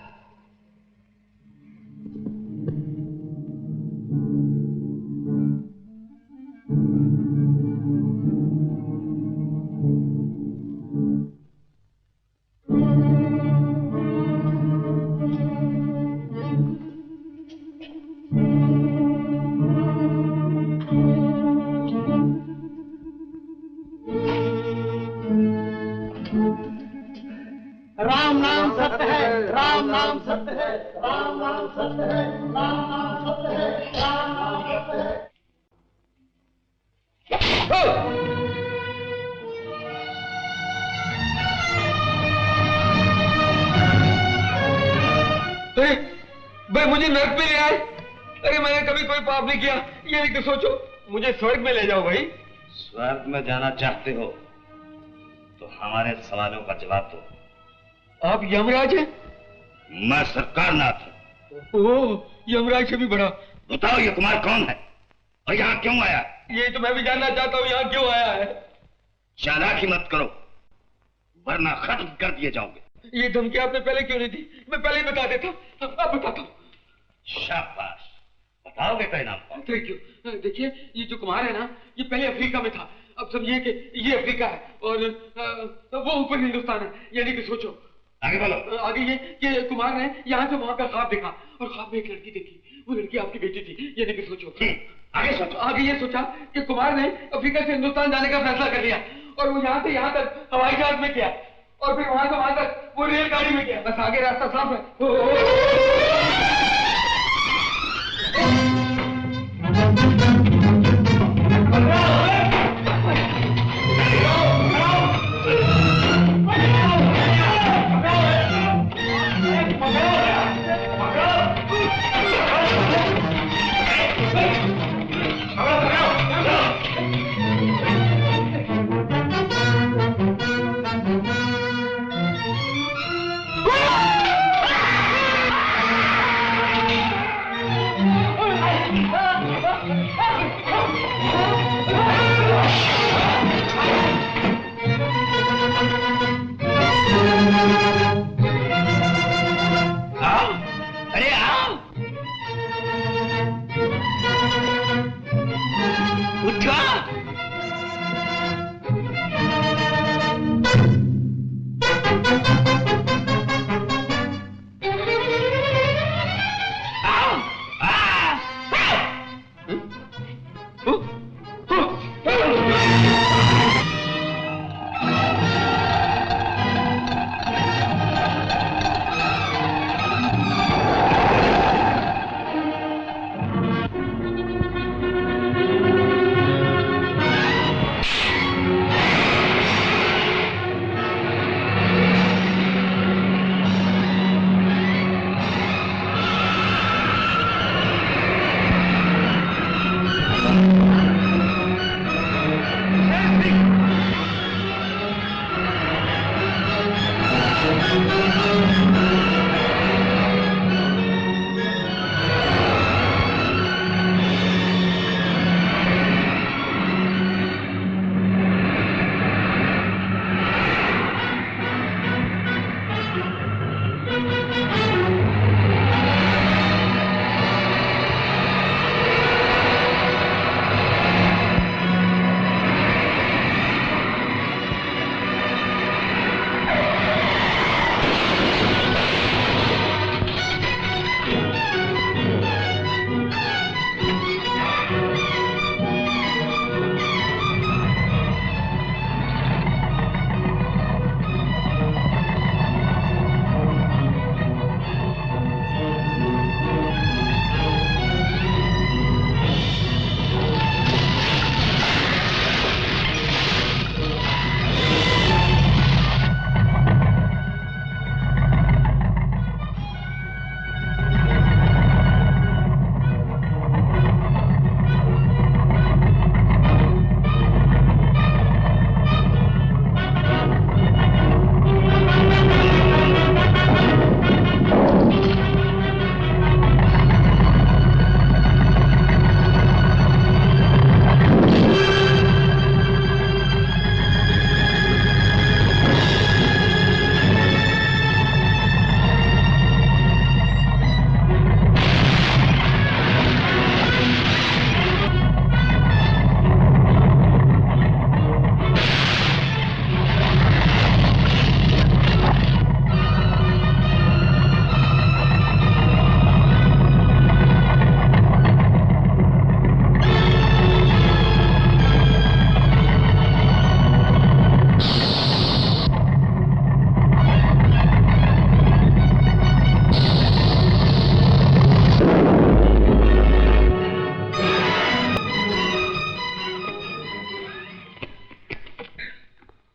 राम नाम सत्य है, राम नाम सत्य है, राम नाम सत्य है, राम नाम सत्य है, राम नाम सत्य है। भाई मुझे नर्क पे ले आए। अरे मैंने कभी कोई पाप नहीं किया, ये नहीं कि सोचो मुझे स्वर्ग में ले जाओ। भाई स्वर्ग में जाना चाहते हो तो हमारे सवालों का जवाब दो। आप यमराज हैं? मैं सरकार नाथ हूं। ओह, यमराज से भी बड़ा। बताओ ये कुमार कौन है और यहाँ क्यों आया? ये तो मैं भी जानना चाहता हूँ, यहाँ क्यों आया है। चालाकी मत करो वरना खत्म कर दिए जाओगे। ये धमकी आपने पहले क्यों नहीं दी? मैं पहले ही बता देता। अब बताता हूँ। शाबाश, बताओगे क्या नाम? Thank you. देखिए ये जो कुमार है ना, ये पहले अफ्रीका में था। अब समझिए कि ये अफ्रीका है और वो ऊपर हिंदुस्तान है। यानी कि सोचो। आगे बोलो। आगे ये कि कुमार ने यहाँ से वहां का ख्वाब देखा और ख्वाब में एक लड़की देखी। वो लड़की आपकी बेटी थी। यानी कि सोचो। आगे सोचो। आगे ये सोचा कि कुमार ने अफ्रीका से हिंदुस्तान जाने का फैसला कर लिया और वो यहाँ से यहाँ तक हवाई जहाज में किया और फिर वहां से वहां तक वो रेलगाड़ी में गया। बस आगे रास्ता साफ है।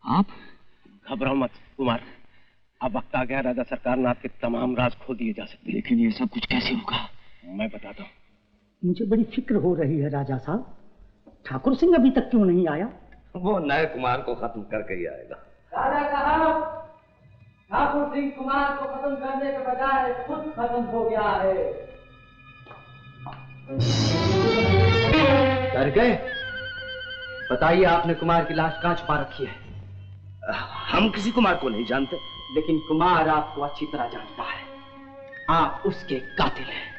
आप? घबराओ मत कुमार, अब वक्त आ गया राजा सरकार ने आपके तमाम राज खोल दिए जा सकते। लेकिन ये सब कुछ कैसे होगा? मैं बताता हूँ। मुझे बड़ी फिक्र हो रही है राजा साहब, ठाकुर सिंह अभी तक क्यों नहीं आया? वो नए कुमार को खत्म करके ही आएगा। राजा साहब, ठाकुर सिंह कुमार को खत्म करने के बजाय खुद खत्म हो गया है। डर गए? बताइए, आपने कुमार की लाश कहाँ छुपा रखी है? हम किसी कुमार को नहीं जानते। लेकिन कुमार आपको अच्छी तरह जानता है, आप उसके कातिल हैं।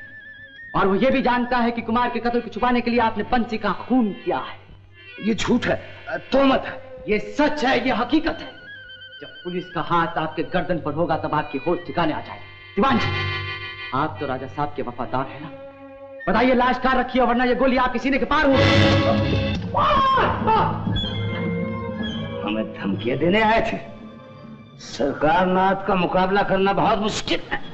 और वो ये भी जानता है कि कुमार के कत्ल को छुपाने के लिए आपने बंसी का खून किया है। ये झूठ है, तोहमत है। ये सच है, ये हकीकत है। जब पुलिस का हाथ आपके गर्दन पर होगा तब आपकी होश ठिकाने आ जाए। दीवान जी, आप तो राजा साहब के वफादार हैं ना? बताइए लाश कहाँ रखी है, वरना ये गोली आपके सीने के पार होगी। हमें धमकियां देने आए थे। सरकार नाथ का मुकाबला करना बहुत मुश्किल है।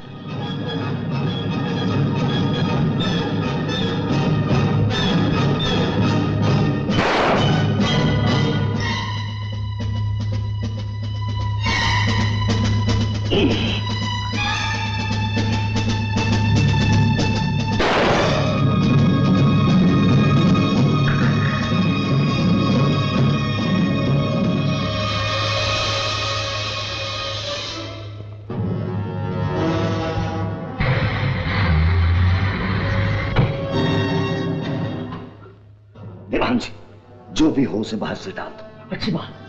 देवान जी, जो भी हो उसे बाहर से डाल दो। अच्छी बात।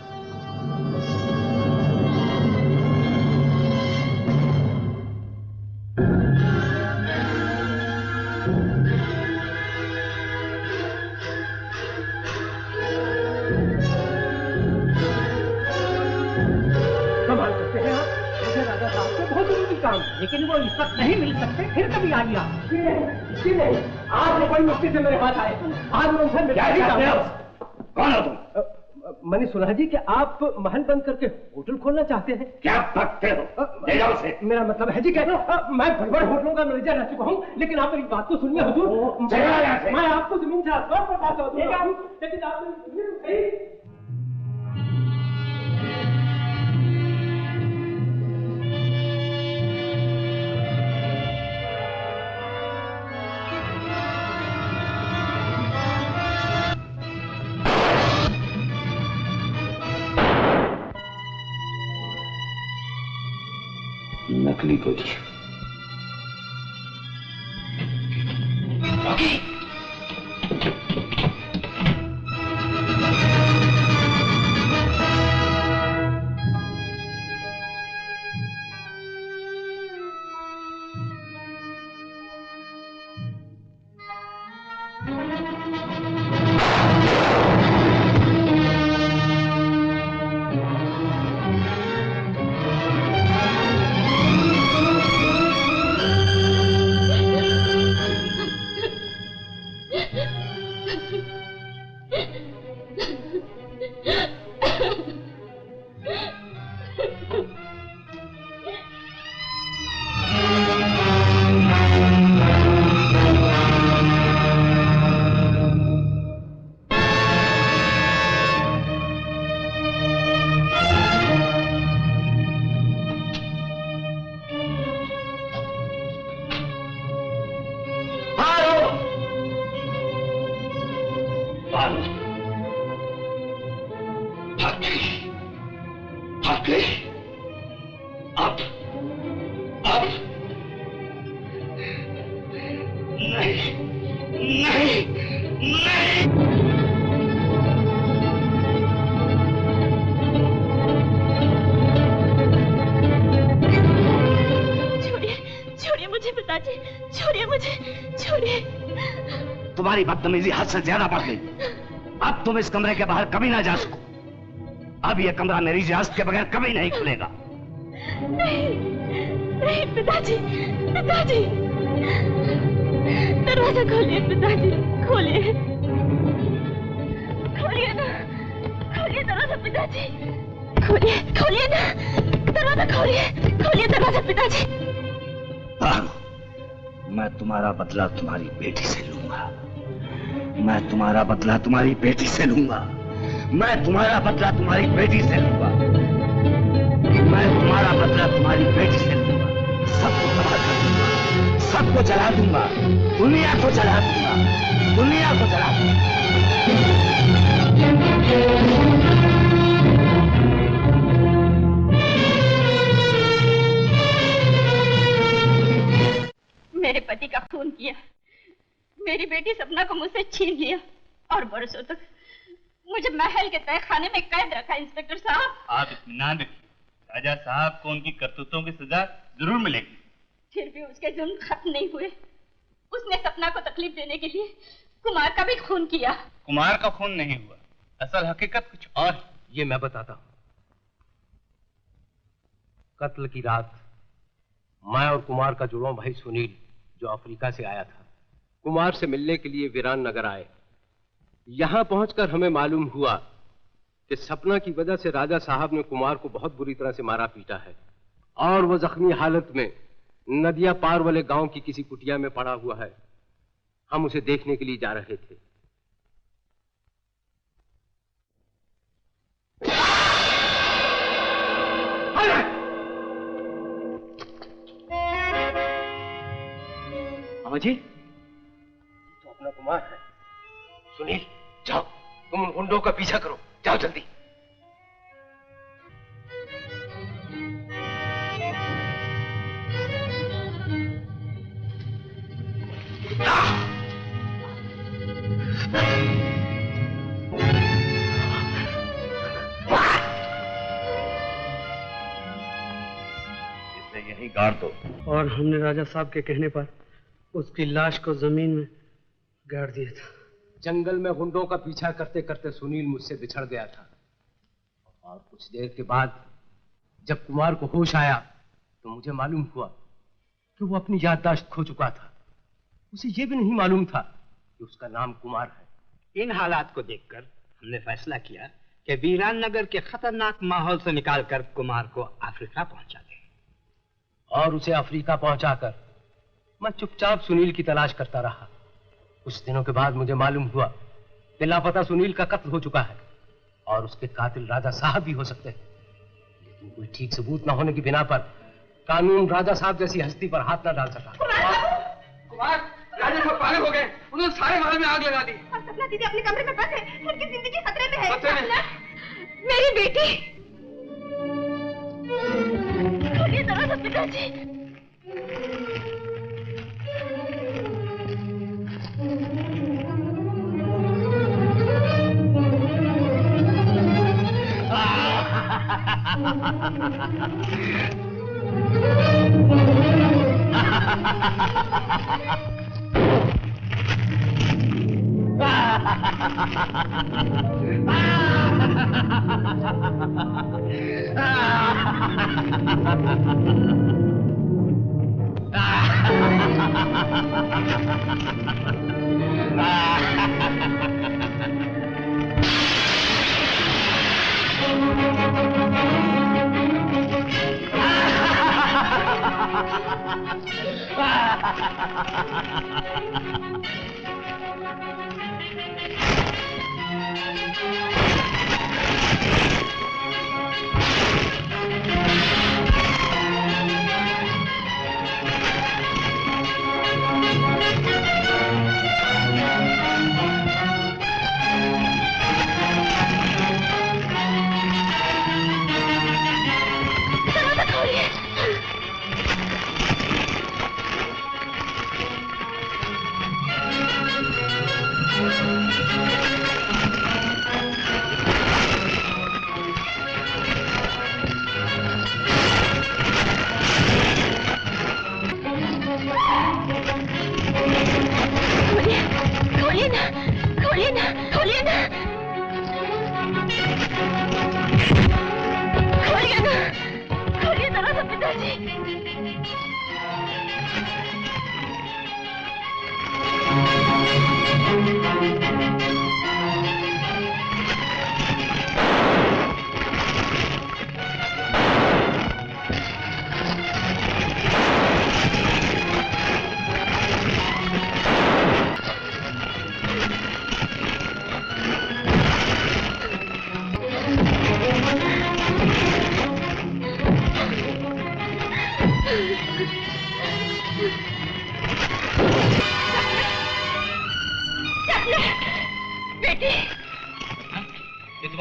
लेकिन वो इस वक्त नहीं मिल सकते, फिर कभी आइए आप। आज बड़ी मुश्किल से मेरे पास आए। आज मैं उनसे कौन हो तुम? मैंने सुना है जी कि आप महल बंद करके होटल खोलना चाहते हैं। क्या बकते हो? ले जाओ उसे। मेरा मतलब है जी कि मैं बड़े बड़े होटलों का मैनेजर रह चुका हूँ, लेकिन आप मेरी बात तो सुनिए हुजूर। मैं आपको जमीन से आसमान पर बात करता हूँ, लेकिन आप नकली गोली। तुम्हारी बदतमीजी हद से ज्यादा बढ़ गई। अब तुम इस कमरे के बाहर कभी ना जा सको। अब यह कमरा मेरी इजाजत के बगैर कभी नहीं खुलेगा। नहीं, नहीं पिताजी, पिताजी, दरवाजा खोलिए पिताजी, खोलिए, खोलिए ना, खोलिए दरवाजा पिताजी, खोलिए, खोलिए ना, दरवाजा खोलिए, खोलिए दरवाजा पिताजी। मैं तुम्हारा बदला तुम्हारी बेटी से लूंगा। मैं तुम्हारा बदला तुम्हारी बेटी से लूंगा। मैं तुम्हारा बदला तुम्हारी बेटी से लूंगा। मैं तुम्हारा बदला तुम्हारी बेटी से लूंगा। सबको तबाह कर दूंगा, सबको जला दूंगा, दुनिया को जला दूंगा, दुनिया को जला दूंगा। मेरे पति का खून किया, मेरी बेटी सपना को मुझसे छीन लिया और बरसों तक मुझे महल के तहखाने में कैद रखा। इंस्पेक्टर साहब, आप इत्मीनान रखिए, राजा साहब को उनकी करतूतों की सजा जरूर मिलेगी। फिर भी उसके जुल्म खत्म नहीं हुए। उसने सपना को तकलीफ देने के लिए कुमार का भी खून किया। कुमार का खून नहीं हुआ, असल हकीकत कुछ और। ये मैं बताता हूं। कत्ल की रात मैं और कुमार का जुड़वा भाई सुनील, जो अफ्रीका से आया था, कुमार से मिलने के लिए वीरान नगर आए। यहां पहुंचकर हमें मालूम हुआ कि सपना की वजह से राजा साहब ने कुमार को बहुत बुरी तरह से मारा पीटा है और वो जख्मी हालत में नदिया पार वाले गांव की किसी कुटिया में पड़ा हुआ है। हम उसे देखने के लिए जा रहे थे। जी तो अपना कुमार है। सुनील, जाओ, तुम उन गुंडों का पीछा करो, जाओ जल्दी। इसे यहीं गाड़ दो। और हमने राजा साहब के कहने पर उसकी लाश को जमीन में गाड़ दिया था। जंगल में गुंडों का पीछा करते करते सुनील मुझसे बिछड़ गया था और कुछ देर के बाद जब कुमार को होश आया तो मुझे मालूम हुआ कि वो अपनी याददाश्त खो चुका था। उसे ये भी नहीं मालूम था कि उसका नाम कुमार है। इन हालात को देखकर हमने फैसला किया कि वीरान नगर के खतरनाक माहौल से निकालकर कुमार को अफ्रीका पहुंचा दें। और उसे अफ्रीका पहुंचाकर मैं चुपचाप सुनील की तलाश करता रहा। कुछ दिनों के बाद मुझे मालूम हुआ कि लापता सुनील का कत्ल हो चुका है और उसके कातिल राजा साहब भी हो सकते हैं, लेकिन कोई ठीक सबूत न होने की बिना पर कानून राजा साहब जैसी हस्ती पर हाथ न डाल सका। कुमार, राजा साहब पागल हो गए, उन्होंने सारे महल में आग लगा दी। और सपना दीदी अपने कमरे में बंद है, उनकी जिंदगी खतरे में है। खतरे में? मेरी बेटी, उन्हें जरा सा पिताजी।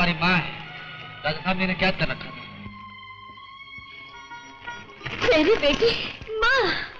तुम्हारी माँ है। राजा साहब ने क्या कर रखा था? मेरी बेटी माँ।